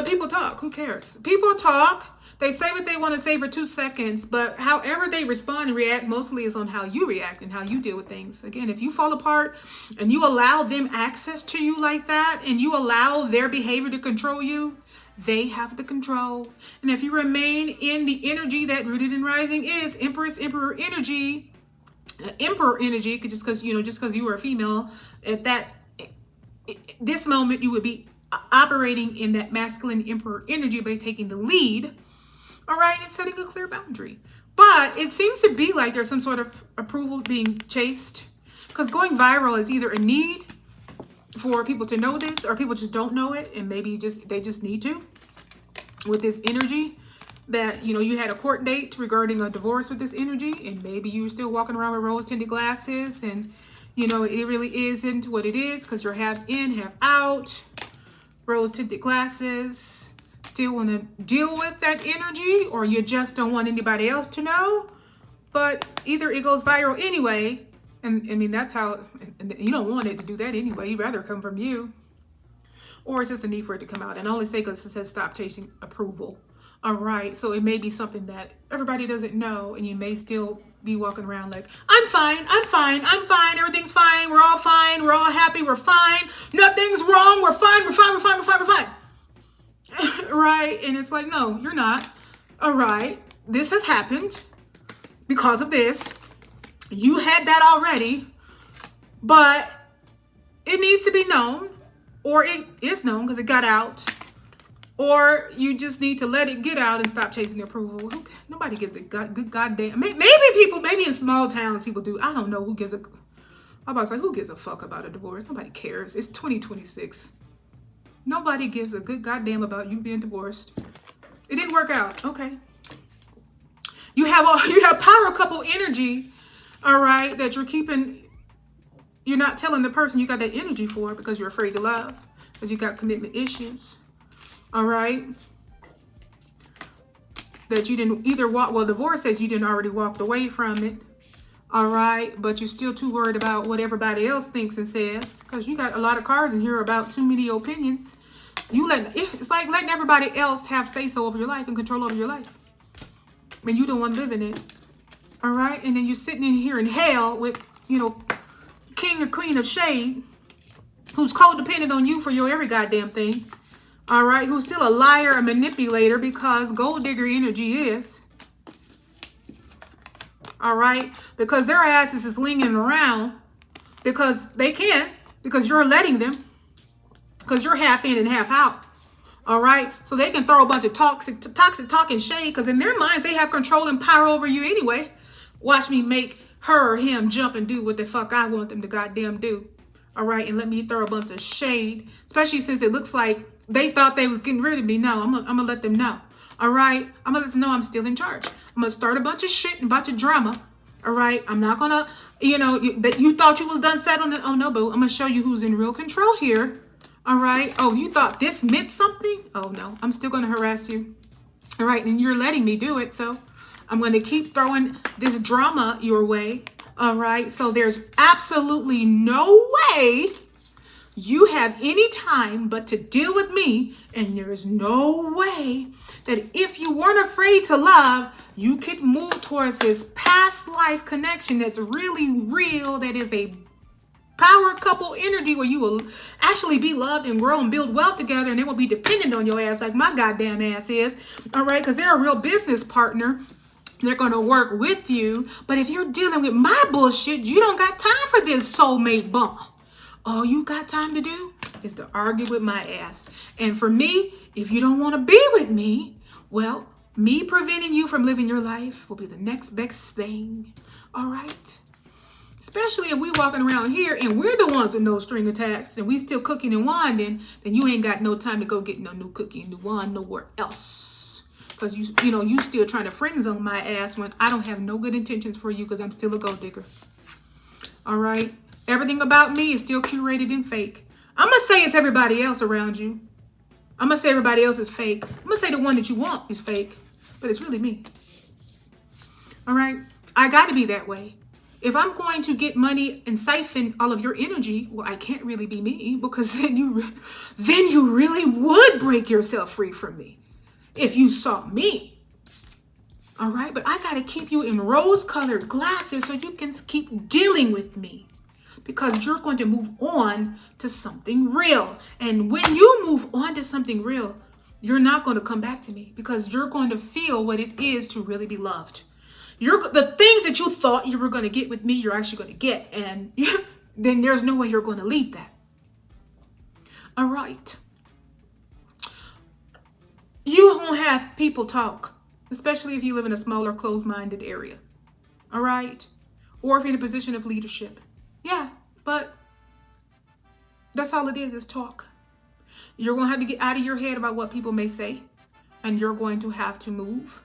people talk. Who cares? People talk. They say what they want to say for 2 seconds. But however they respond and react mostly is on how you react and how you deal with things. Again, if you fall apart and you allow them access to you like that and you allow their behavior to control you, they have the control. And if you remain in the energy that rooted and rising is Empress, Emperor energy, emperor energy, just because you were a female at this moment, you would be operating in that masculine emperor energy by taking the lead, all right, and setting a clear boundary. But it seems to be like there's some sort of approval being chased, because going viral is either a need for people to know this, or people just don't know it, and maybe they just need to. With this energy, that you had a court date regarding a divorce with this energy, and maybe you're still walking around with rose-tinted glasses, and it really isn't what it is, because you're half in, half out, rose-tinted glasses. Still want to deal with that energy, or you just don't want anybody else to know. But either it goes viral anyway, and I mean, that's how, and you don't want it to do that anyway. You'd rather come from you, or it's just a need for it to come out. And I only say because it says stop chasing approval. All right, so it may be something that everybody doesn't know, and you may still be walking around like, I'm fine, everything's fine, we're all fine, we're all happy, we're fine, nothing's wrong, we're fine. Right? And it's like, no, you're not. All right, this has happened because of this. You had that already, but it needs to be known, or it is known because it got out. Or you just need to let it get out and stop chasing the approval. Nobody gives a good goddamn. Maybe in small towns people do. I don't know who gives a. I'm about to say, who gives a fuck about a divorce? Nobody cares. It's 2026. Nobody gives a good goddamn about you being divorced. It didn't work out. Okay. You have power couple energy, all right, that you're keeping. You're not telling the person you got that energy for because you're afraid to love, because you got commitment issues. All right, that you didn't either divorce says you didn't already walked away from it. All right, but you're still too worried about what everybody else thinks and says, because you got a lot of cards in here about too many opinions. It's like letting everybody else have say-so over your life and control over your life, and you don't want to live in it. All right, and then you're sitting in here in hell with king or queen of shade, who's codependent on you for your every goddamn thing. All right, who's still a liar, a manipulator, because gold digger energy is. All right, because their asses is lingering around because they can, because you're letting them, because you're half in and half out. All right, so they can throw a bunch of toxic talk and shade, because in their minds they have control and power over you anyway. Watch me make her or him jump and do what the fuck I want them to goddamn do. All right, and let me throw a bunch of shade, especially since it looks like they thought they was getting rid of me. No, I'm gonna let them know. All right, I'm gonna let them know I'm still in charge. I'm gonna start a bunch of shit and a bunch of drama. All right, I'm not gonna, that you thought you was done settling it. Oh no, boo, I'm gonna show you who's in real control here. All right. Oh, you thought this meant something? Oh no, I'm still gonna harass you. All right, and you're letting me do it, so I'm gonna keep throwing this drama your way. All right, so there's absolutely no way you have any time but to deal with me, and there is no way that if you weren't afraid to love, you could move towards this past life connection that's really real, that is a power couple energy where you will actually be loved and grow and build wealth together, and they won't be dependent on your ass like my goddamn ass is. All right, because they're a real business partner. They're going to work with you. But if you're dealing with my bullshit, you don't got time for this soulmate bump. All you got time to do is to argue with my ass. And for me, if you don't want to be with me, well, me preventing you from living your life will be the next best thing. All right? Especially if we walking around here and we're the ones with no string attacks and we still cooking and winding, then you ain't got no time to go get no new cookie and new wand nowhere else. Because you still trying to friend zone my ass when I don't have no good intentions for you, because I'm still a gold digger. All right? Everything about me is still curated and fake. I'm going to say it's everybody else around you. I'm going to say everybody else is fake. I'm going to say the one that you want is fake, but it's really me. All right? I got to be that way. If I'm going to get money and siphon all of your energy, well, I can't really be me, because then you really would break yourself free from me. If you saw me. All right, but I got to keep you in rose-colored glasses so you can keep dealing with me, because you're going to move on to something real. And when you move on to something real, you're not going to come back to me, because you're going to feel what it is to really be loved. The things that you thought you were going to get with me, you're actually going to get. And then there's no way you're going to leave that. All right. You won't have people talk, especially if you live in a smaller, closed-minded area. All right? Or if you're in a position of leadership. Yeah, but that's all it is talk. You're going to have to get out of your head about what people may say, and you're going to have to move.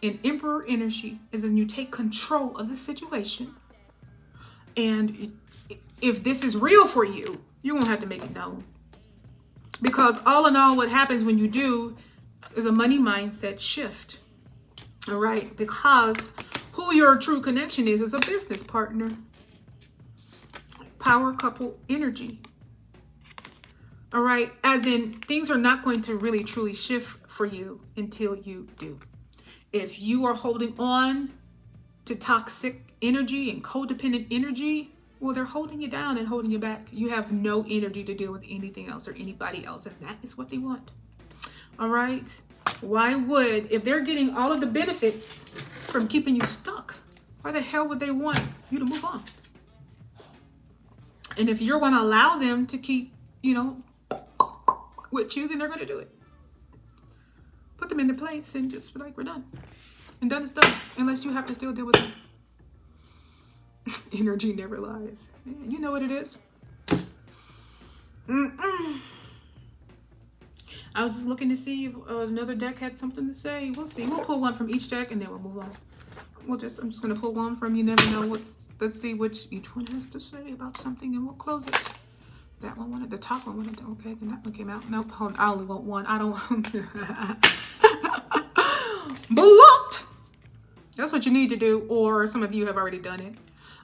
And Emperor energy is when you take control of the situation. And if this is real for you, you're going to have to make it known. Because all in all, what happens when you do is a money mindset shift. All right? Because who your true connection is a business partner. Power couple energy. All right? As in, things are not going to really truly shift for you until you do. If you are holding on to toxic energy and codependent energy, well, they're holding you down and holding you back. You have no energy to deal with anything else or anybody else, and that is what they want. All right? Why would, if they're getting all of the benefits from keeping you stuck, why the hell would they want you to move on? And if you're going to allow them to keep, with you, then they're going to do it. Put them in their place and just be like, we're done. And done is done. Unless you have to still deal with them. Energy never lies. Man, you know what it is. I was just looking to see if another deck had something to say. We'll see. We'll pull one from each deck and then we'll move on. I'm just going to pull one from, you never know let's see which each one has to say about something and we'll close it. That one wanted, the top one wanted to, okay, then that one came out. Nope, hold on, I only want one. I don't blocked. That's what you need to do, or some of you have already done it.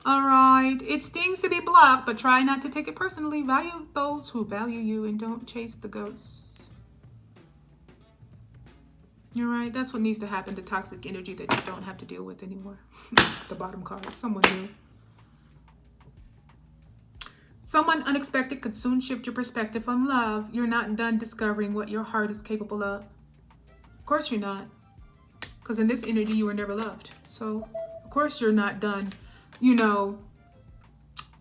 All right, it stings to be blocked, but try not to take it personally. Value those who value you and don't chase the ghosts. All right, that's what needs to happen to toxic energy that you don't have to deal with anymore. The bottom card, someone new. Someone unexpected could soon shift your perspective on love. You're not done discovering what your heart is capable of. Of course you're not. Because in this energy, you were never loved. So, of course you're not done,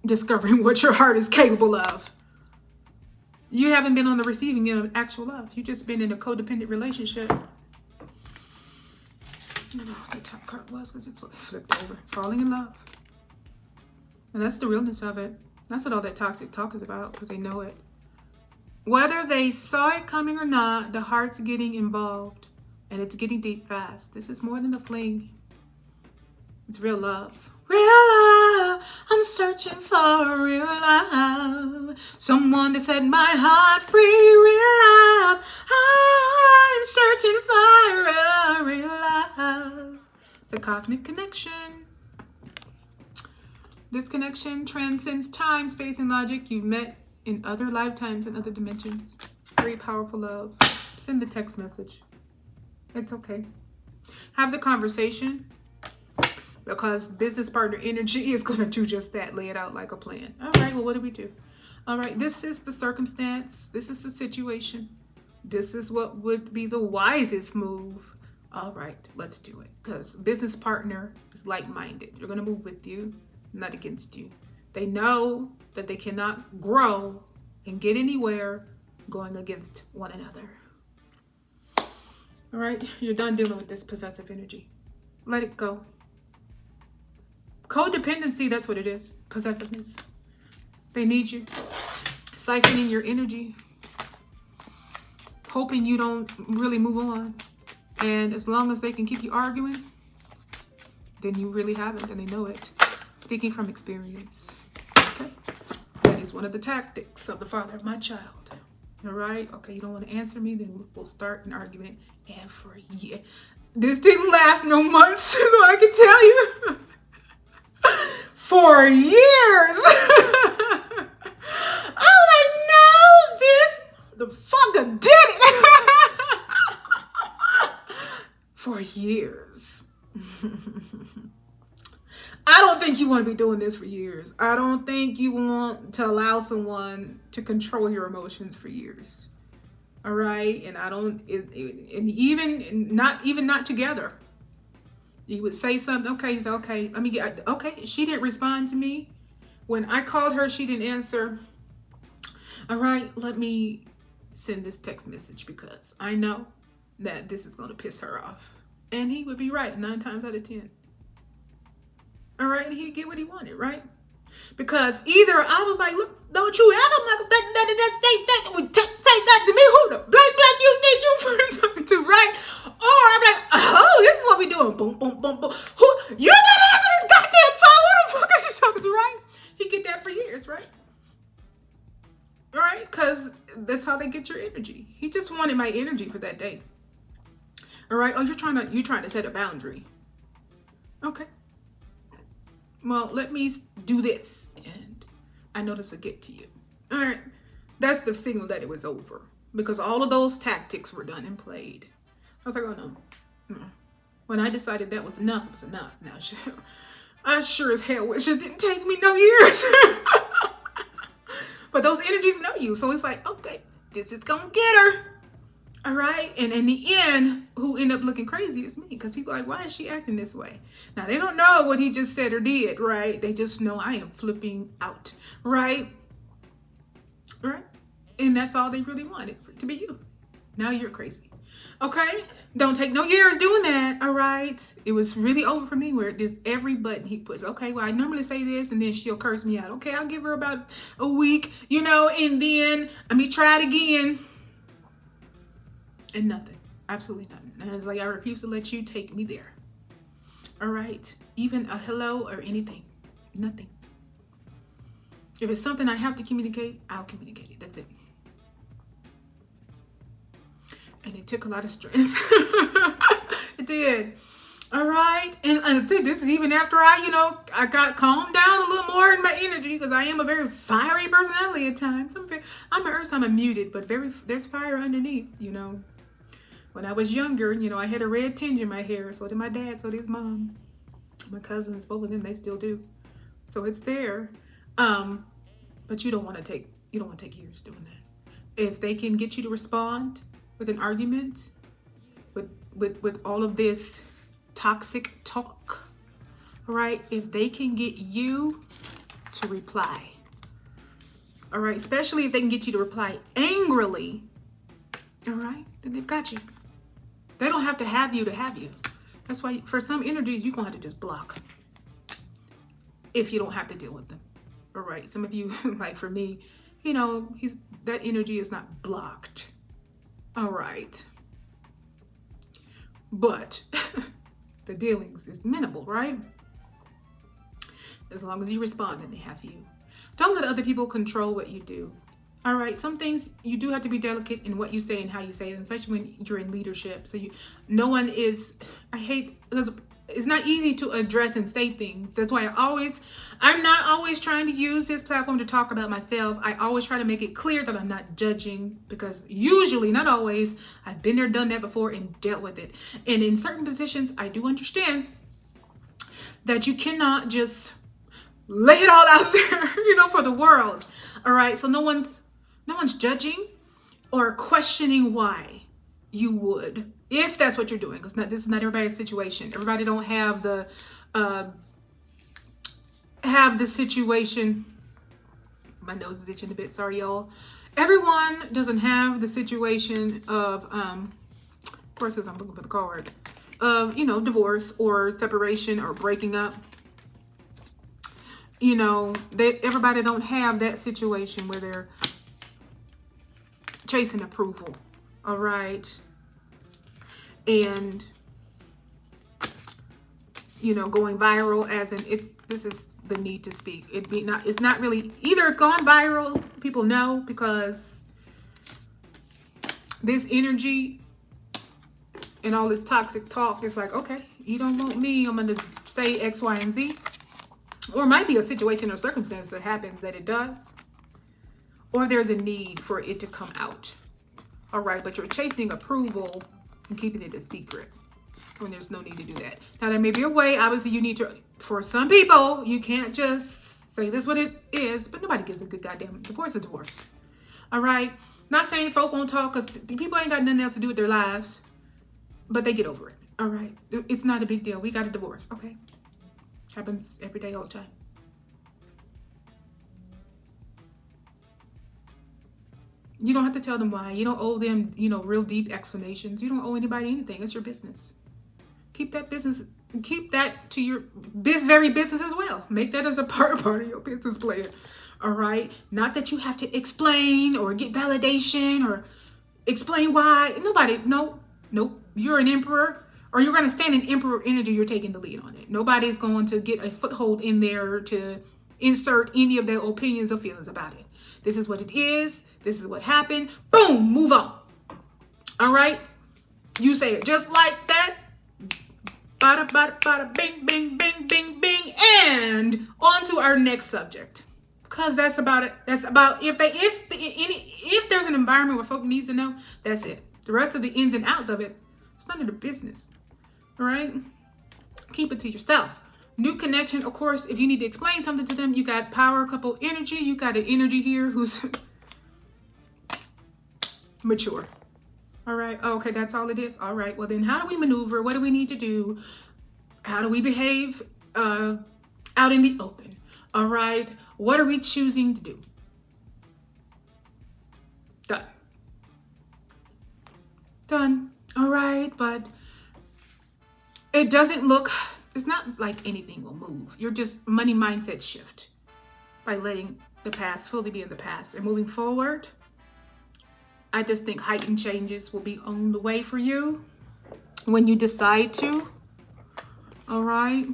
discovering what your heart is capable of. You haven't been on the receiving end of actual love. You've just been in a codependent relationship. I don't know what the top card was because it flipped over. Falling in love. And that's the realness of it. That's what all that toxic talk is about because they know it. Whether they saw it coming or not, the heart's getting involved. And it's getting deep fast. This is more than a fling. It's real love. Real love. I'm searching for real love. Someone to set my heart free. Real love. I'm searching for real love. It's a cosmic connection. This connection transcends time, space, and logic. You've met in other lifetimes and other dimensions. Very powerful love. Send the text message. It's okay. Have the conversation because business partner energy is going to do just that. Lay it out like a plan. All right, well, what do we do? All right, this is the circumstance. This is the situation. This is what would be the wisest move. All right, let's do it because business partner is like-minded. They're going to move with you, not against you. They know that they cannot grow and get anywhere going against one another. All right, you're done dealing with this possessive energy. Let it go. Codependency, that's what it is. Possessiveness. They need you. Siphoning your energy. Hoping you don't really move on. And as long as they can keep you arguing, then you really haven't and they know it. Speaking from experience. Okay. That is one of the tactics of the father of my child. All right. Okay. You don't want to answer me. Then we'll start an argument. And for a year. This didn't last no months. So I can tell you. For years. I'm like, no, this motherfucker did it. For years. I don't think you want to be doing this for years. I don't think you want to allow someone to control your emotions for years. All right? And I don't, and even not together. You would say something. Okay, you say, okay, let me get, okay. She didn't respond to me. When I called her, she didn't answer. All right, let me send this text message because I know that this is going to piss her off. And he would be right 9 times out of 10. All right, and he'd get what he wanted, right? Because either I was like, look, don't you ever say that to me. Who the blank you think you talking to, right? Or I'm like, oh, this is what we doing. Boom, boom, boom, boom. Who? You better answer this goddamn phone. Who the fuck is you talking to, right? He get that for years, right? All right, because that's how they get your energy. He just wanted my energy for that day. All right. Oh, you're trying to set a boundary. Okay. Well, let me do this, and I know this will get to you. All right. That's the signal that it was over, because all of those tactics were done and played. I was like, oh no. When I decided that was enough, it was enough. Now, I sure as hell wish it didn't take me no years. But those energies know you, so it's like, okay, this is gonna get her. All right, and in the end, who end up looking crazy is me, because people are like, why is she acting this way? Now, they don't know what he just said or did, right? They just know I am flipping out, right? Right? And that's all they really wanted, to be you. Now you're crazy. Okay? Don't take no years doing that, all right? It was really over for me where this every button he pushed. Okay, well, I normally say this, and then she'll curse me out. Okay, I'll give her about a week, and then let me try it again. And nothing. Absolutely nothing. And it's like, I refuse to let you take me there. All right? Even a hello or anything. Nothing. If it's something I have to communicate, I'll communicate it. That's it. And it took a lot of strength. It did. All right. And this is even after I got calmed down a little more in my energy, because I am a very fiery personality at times. I'm an earth sign, I'm muted, but there's fire underneath, When I was younger, I had a red tinge in my hair. So did my dad, so did his mom. My cousins, both of them, they still do. So it's there. But you don't want to take years doing that. If they can get you to respond with an argument, with all of this toxic talk, all right? If they can get you to reply, all right? Especially if they can get you to reply angrily, all right? Then they've got you. They don't have to have you to have you. That's why for some energies, you're going to have to just block if you don't have to deal with them. All right. Some of you, like for me, that energy is not blocked. All right. But the dealings is minimal, right? As long as you respond and they have you. Don't let other people control what you do. All right, some things you do have to be delicate in what you say and how you say it, especially when you're in leadership. So because it's not easy to address and say things. That's why I'm not always trying to use this platform to talk about myself. I always try to make it clear that I'm not judging, because usually, not always, I've been there, done that before, and dealt with it. And in certain positions, I do understand that you cannot just lay it all out there, for the world. All right, so no one's judging or questioning why you would, if that's what you're doing. Because this is not everybody's situation. Everybody don't have the situation. My nose is itching a bit. Sorry, y'all. Everyone doesn't have the situation of course, as I'm looking for the card, of divorce or separation or breaking up. Everybody don't have that situation where they're chasing approval, all right, and going viral, as in this is the need to speak. It's not really either. It's gone viral, people know, because this energy and all this toxic talk is like, okay, you don't want me, I'm gonna say X, Y, and Z. Or it might be a situation or circumstance that happens that it does. Or there's a need for it to come out. All right, but you're chasing approval and keeping it a secret when there's no need to do that. Now, there may be a way. Obviously, you need to, for some people, you can't just say this what it is, but nobody gives a good goddamn divorce is divorce. All right? Not saying folk won't talk, because people ain't got nothing else to do with their lives, but they get over it. All right. It's not a big deal. We got a divorce. Okay. Happens every day, all the time. You don't have to tell them why. You don't owe them, real deep explanations. You don't owe anybody anything. It's your business. Keep that business. Keep that to your this very business as well. Make that as a part of your business plan. All right. Not that you have to explain or get validation or explain why. Nobody. No. Nope. You're an emperor, or you're going to stand in emperor energy. You're taking the lead on it. Nobody's going to get a foothold in there to insert any of their opinions or feelings about it. This is what it is. This is what happened. Boom. Move on. All right. You say it just like that. Bada, bada, bada, bing, bing, bing, bing, bing. And on to our next subject. Because that's about it. That's about if there's an environment where folk needs to know, that's it. The rest of the ins and outs of it, it's none of their business. All right? Keep it to yourself. New connection, of course, if you need to explain something to them, you got power couple energy. You got an energy here who's mature. All right. Oh, okay, that's all it is. All right. Well, then how do we maneuver? What do we need to do? How do we behave out in the open? All right. What are we choosing to do? Done. Done. All right. But it doesn't look, it's not like anything will move. You're just money mindset shift by letting the past fully be in the past and moving forward. I just think heightened changes will be on the way for you when you decide to. All right.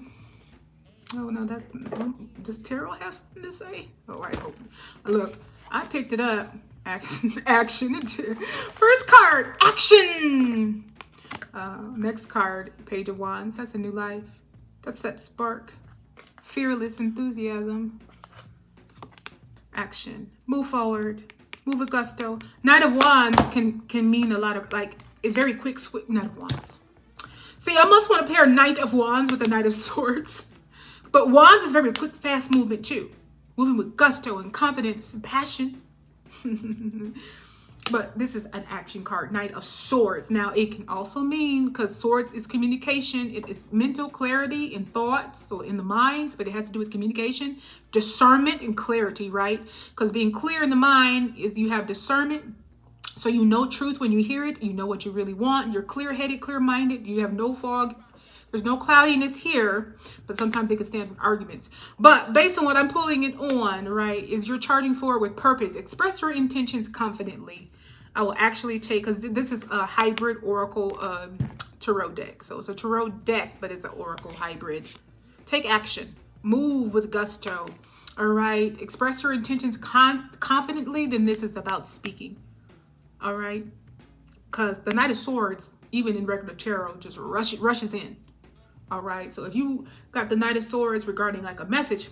Oh, no, does tarot have something to say? Oh, I hope. Look, I picked it up. Action. First card, action. Next card, Page of Wands. That's a new life. That's that spark. Fearless enthusiasm. Action. Move forward. Move with gusto. Knight of Wands can mean a lot of, like, it's very quick. Knight of Wands. See, I almost want to pair Knight of Wands with the Knight of Swords. But Wands is very quick, fast movement too. Moving with gusto and confidence and passion. But this is an action card, Knight of Swords. Now, it can also mean, because swords is communication, it is mental clarity and thoughts, so in the minds, but it has to do with communication, discernment and clarity, right? Because being clear in the mind is you have discernment, so you know truth when you hear it, you know what you really want, you're clear-headed, clear-minded, you have no fog, there's no cloudiness here, but sometimes they can stand for arguments. But based on what I'm pulling it on, right, is you're charging forward with purpose. Express your intentions confidently. I will actually take, because this is a hybrid oracle tarot deck. So it's a tarot deck, but it's an oracle hybrid. Take action. Move with gusto. All right. Express your intentions confidently. Then this is about speaking. All right. Because the Knight of Swords, even in regular tarot, just rushes in. All right. So if you got the Knight of Swords regarding like a message,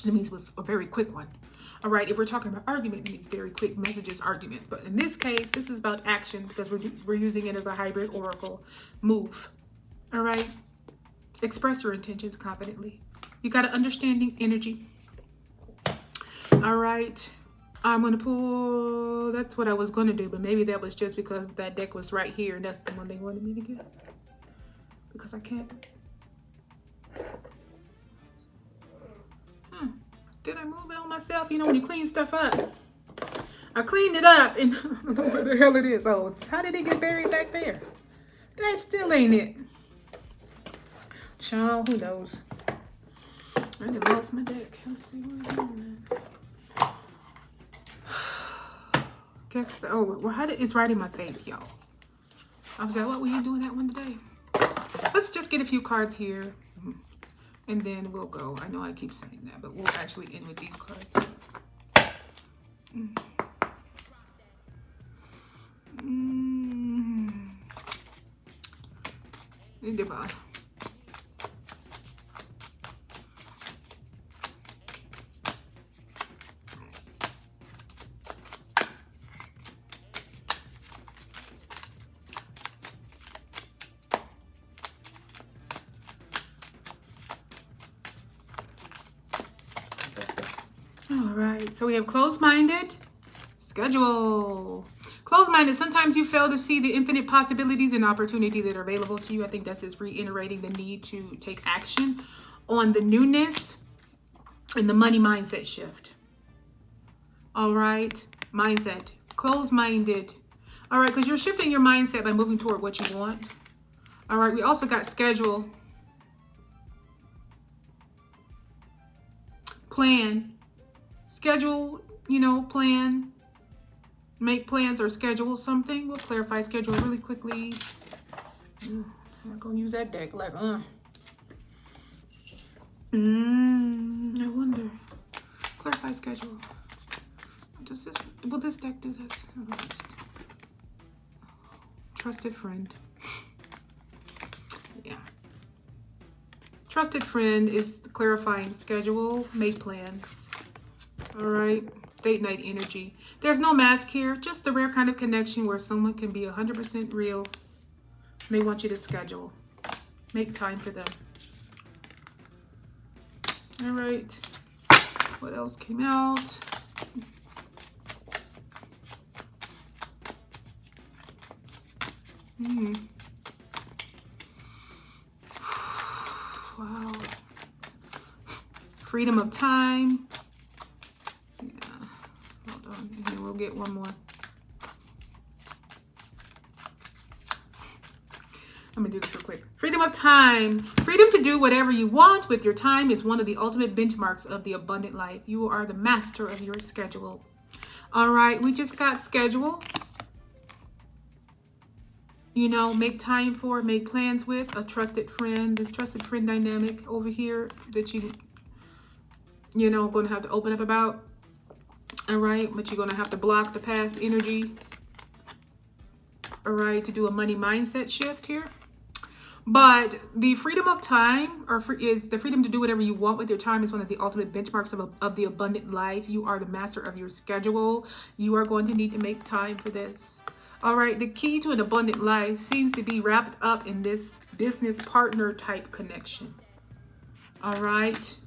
it means it was a very quick one. All right, if we're talking about argument, it means very quick messages, arguments. But in this case, this is about action because we're using it as a hybrid oracle. Move. All right. Express your intentions confidently. You got an understanding energy. All right. I'm going to pull, that's what I was going to do, but maybe that was just because that deck was right here and that's the one they wanted me to get. Because I can't. Did I move it on myself? You know, when you clean stuff up. I cleaned it up and I don't know where the hell it is. Oh, how did it get buried back there? That still ain't it. Child, who knows? I just lost my deck. Let's see what I'm doing. Guess, well, it's right in my face, y'all. I was like, what were you doing that one today? Let's just get a few cards here. And then we'll go. I know I keep saying that, but we'll actually end with these cards. Goodbye. All right, so we have closed-minded, schedule. Closed-minded. Sometimes you fail to see the infinite possibilities and opportunity that are available to you. I think that's just reiterating the need to take action on the newness and the money mindset shift. All right. Mindset. Closed-minded. All right. Because you're shifting your mindset by moving toward what you want. All right. We also got schedule. Plan. Schedule, plan. Make plans or schedule something. We'll clarify schedule really quickly. I'm not going to use that deck. Like, I wonder. Clarify schedule. Will this deck do this? Trusted friend. Yeah. Trusted friend is clarifying schedule. Make plans. All right. Date night energy. There's no mask here. Just the rare kind of connection where someone can be 100% real. They want you to schedule. Make time for them. All right. What else came out? Wow. Freedom of time. Yeah. Hold on. And then we'll get one more. Let me do this real quick. Freedom of time. Freedom to do whatever you want with your time is one of the ultimate benchmarks of the abundant life. You are the master of your schedule. All right. We just got schedule. Make time for, make plans with a trusted friend. This trusted friend dynamic over here that going to have to open up about. All right. But you're going to have to block the past energy. All right. To do a money mindset shift here. But the freedom of time is the freedom to do whatever you want with your time is one of the ultimate benchmarks of the abundant life. You are the master of your schedule. You are going to need to make time for this. All right. The key to an abundant life seems to be wrapped up in this business partner type connection. All right.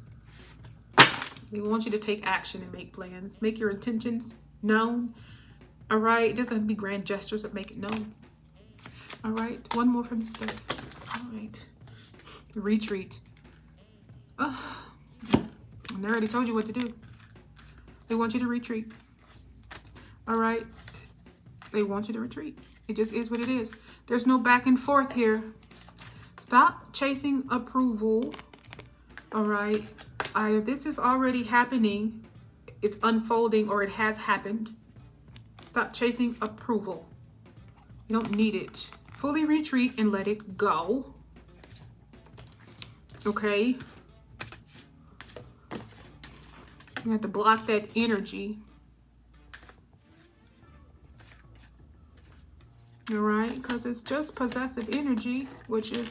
We want you to take action and make plans. Make your intentions known. All right. It doesn't have to be grand gestures that make it known. All right. One more from the start. All right. Retreat. Oh, I already told you what to do. They want you to retreat. All right. They want you to retreat. It just is what it is. There's no back and forth here. Stop chasing approval. All right. Either this is already happening, it's unfolding, or it has happened. Stop chasing approval. You don't need it. Fully retreat and let it go. Okay. You have to block that energy. All right, because it's just possessive energy, which is,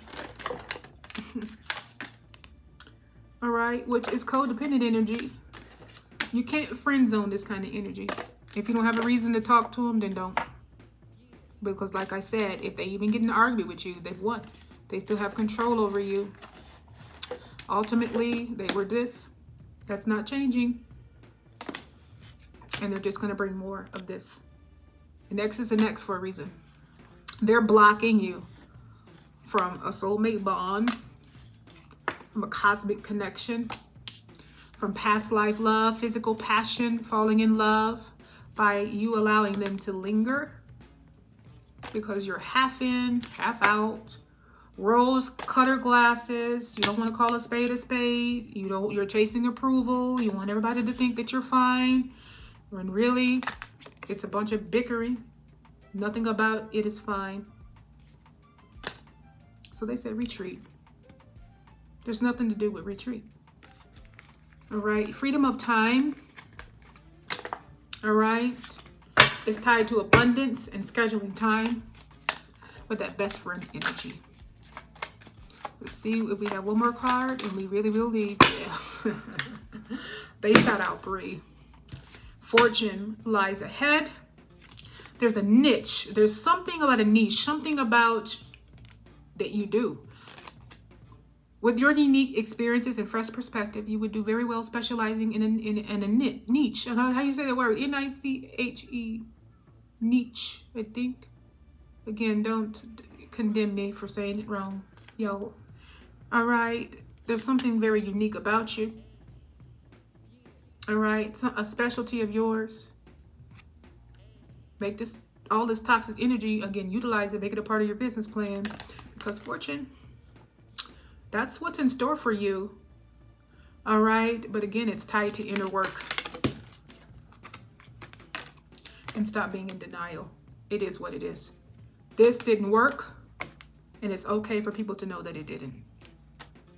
all right, which is codependent energy. You can't friend zone this kind of energy. If you don't have a reason to talk to them, then don't. Because like I said, if they even get in an argument with you, they've won. They still have control over you. Ultimately, they were this. That's not changing. And they're just going to bring more of this. An X is an X for a reason. They're blocking you from a soulmate bond, from a cosmic connection, from past life love, physical passion, falling in love, by you allowing them to linger. Because you're half in, half out, rose cutter glasses. You don't want to call a spade a spade. You're chasing approval. You want everybody to think that you're fine. When really, it's a bunch of bickering. Nothing about it is fine. So they said retreat. There's nothing to do with retreat. All right. Freedom of time. All right. It's tied to abundance and scheduling time with that best friend energy. Let's see if we have one more card, and we really will leave. Yeah. They shot out 3. Fortune lies ahead. There's a niche. There's something about a niche, something about that you do. With your unique experiences and fresh perspective, you would do very well specializing in a niche. How you say that word? Niche. Nietzsche, I think. Again, don't condemn me for saying it wrong, yo. All right, there's something very unique about you. All right, a specialty of yours. Make this, all this toxic energy, again, utilize it, make it a part of your business plan. Because fortune, that's what's in store for you. All right, but again, it's tied to inner work. And stop being in denial. It is what it is. This didn't work, and it's okay for people to know that it didn't.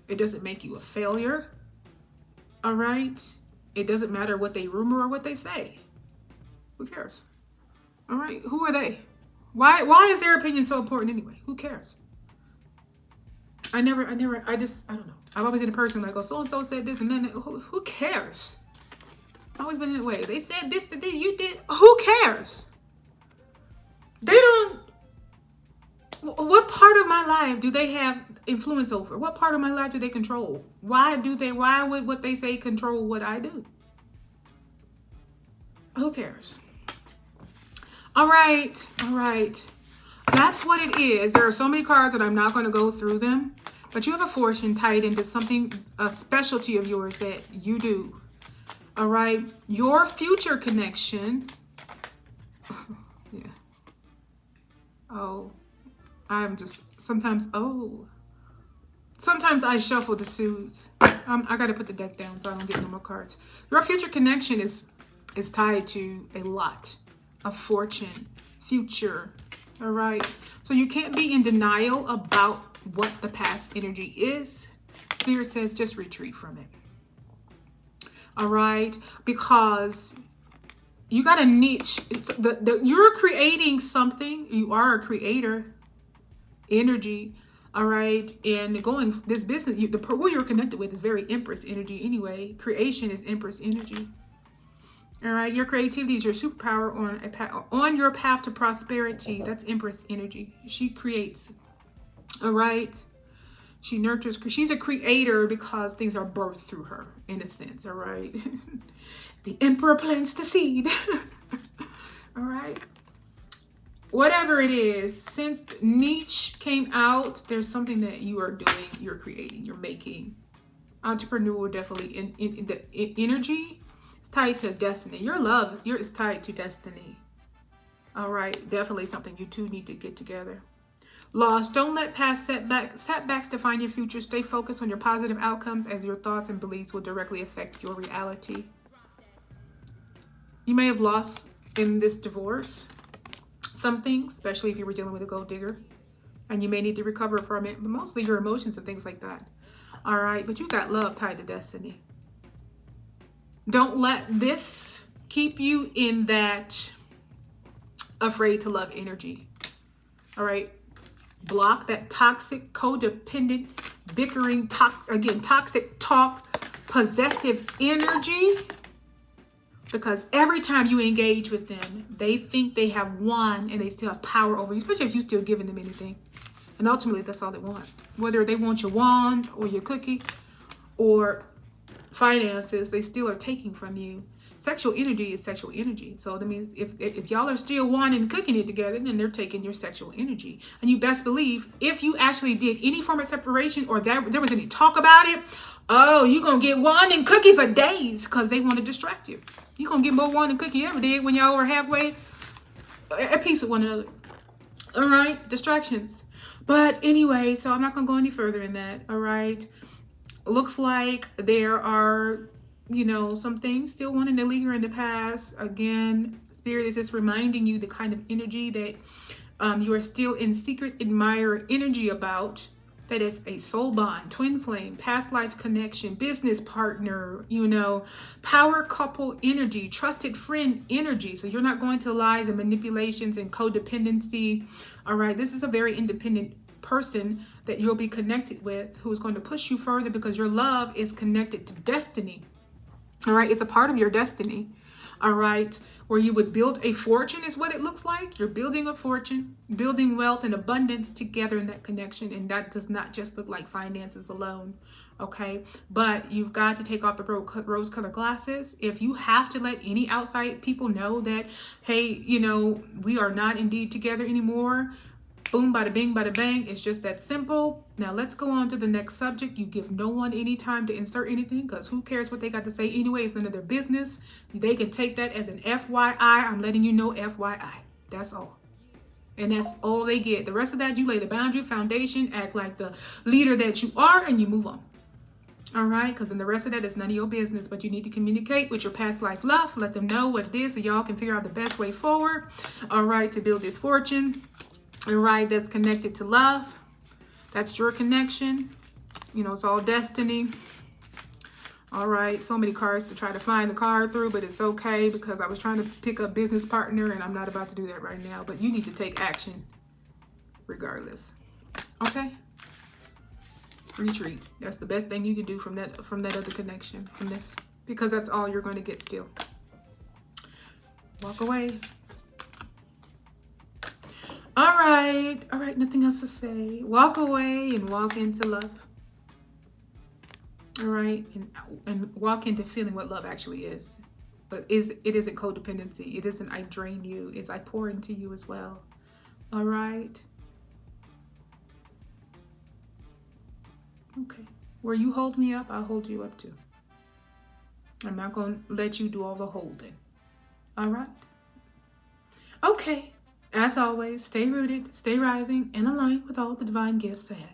It doesn't make you a failure. All right, it doesn't matter what they rumor or what they say. Who cares? All right, who are they? Why is their opinion so important anyway? Who cares? I don't know. I've always been a person like, oh, so-and-so said this, and then who cares? I've always been in that way. They said this, you did. Who cares? They don't. What part of my life do they have influence over? What part of my life do they control? Why would what they say control what I do? Who cares? All right. That's what it is. There are so many cards that I'm not going to go through them, but you have a fortune tied into something, a specialty of yours that you do. All right. Your future connection. Yeah. Oh, sometimes I shuffle to soothe. I got to put the deck down so I don't get no more cards. Your future connection is tied to a lot of fortune, future. All right. So you can't be in denial about what the past energy is. Spirit says just retreat from it. All right. Because you got a niche. You're creating something. You are a creator energy. All right. And this business, who you're connected with is very Empress energy anyway. Creation is Empress energy. All right, your creativity is your superpower on your path to prosperity. That's Empress energy. She creates. All right, she nurtures. She's a creator because things are birthed through her, in a sense. All right, the Emperor plants the seed. All right, whatever it is, since Nietzsche came out, there's something that you are doing. You're creating. You're making. Entrepreneur definitely in the energy. Tied to destiny. Your love is tied to destiny. All right, definitely something you two need to get together. Lost. Don't let past setbacks define your future. Stay focused on your positive outcomes, as your thoughts and beliefs will directly affect your reality. You may have lost in this divorce something, especially if you were dealing with a gold digger, and you may need to recover from it, but mostly your emotions and things like that. All right, but you got love tied to destiny. Don't let this keep you in that afraid to love energy. All right. Block that toxic, codependent, bickering, toxic talk, possessive energy. Because every time you engage with them, they think they have won and they still have power over you, especially if you're still giving them anything. And ultimately, that's all they want. Whether they want your wand or your cookie or finances, they still are taking from you. Sexual energy is sexual energy. So that means if y'all are still wanting and cooking it together, then they're taking your sexual energy. And you best believe if you actually did any form of separation or there was any talk about it, oh, you're going to get wine and cookie for days because they want to distract you. You're going to get more wine and cookie every day when y'all were halfway at peace with one another. All right, distractions. But anyway, so I'm not going to go any further in that. All right. Looks like there are, some things still wanting to linger in the past. Again, Spirit is just reminding you the kind of energy that you are still in secret admirer energy about. That is a soul bond, twin flame, past life connection, business partner, power couple energy, trusted friend energy. So you're not going to lies and manipulations and codependency. All right. This is a very independent person that you'll be connected with who is going to push you further because your love is connected to destiny. All right. It's a part of your destiny. All right. Where you would build a fortune is what it looks like. You're building a fortune, building wealth and abundance together in that connection. And that does not just look like finances alone. Okay, but you've got to take off the rose colored glasses. If you have to let any outside people know that, hey, you know, we are not indeed together anymore, boom, bada bing, bada bang. It's just that simple. Now let's go on to the next subject. You give no one any time to insert anything, because who cares what they got to say anyway? It's none of their business. They can take that as an FYI. I'm letting you know, FYI. That's all. And that's all they get. The rest of that, you lay the boundary foundation, act like the leader that you are, and you move on. All right, because then the rest of that is none of your business, but you need to communicate with your past life love. Let them know what it is so y'all can figure out the best way forward, all right, to build this fortune, all right, that's connected to love. That's your connection. You know, it's all destiny. All right, so many cards to try to find the card through, but it's okay because I was trying to pick a business partner and I'm not about to do that right now, but you need to take action regardless. Okay? Retreat. That's the best thing you can do from that other connection, from this, because that's all you're going to get still. Walk away. All right, nothing else to say. Walk away and walk into love. All right, and walk into feeling what love actually is. But it isn't codependency. It isn't I drain you. It's I pour into you as well. All right. Okay. Where you hold me up, I'll hold you up too. I'm not going to let you do all the holding. All right? Okay. As always, stay rooted, stay rising, and aligned with all the divine gifts ahead.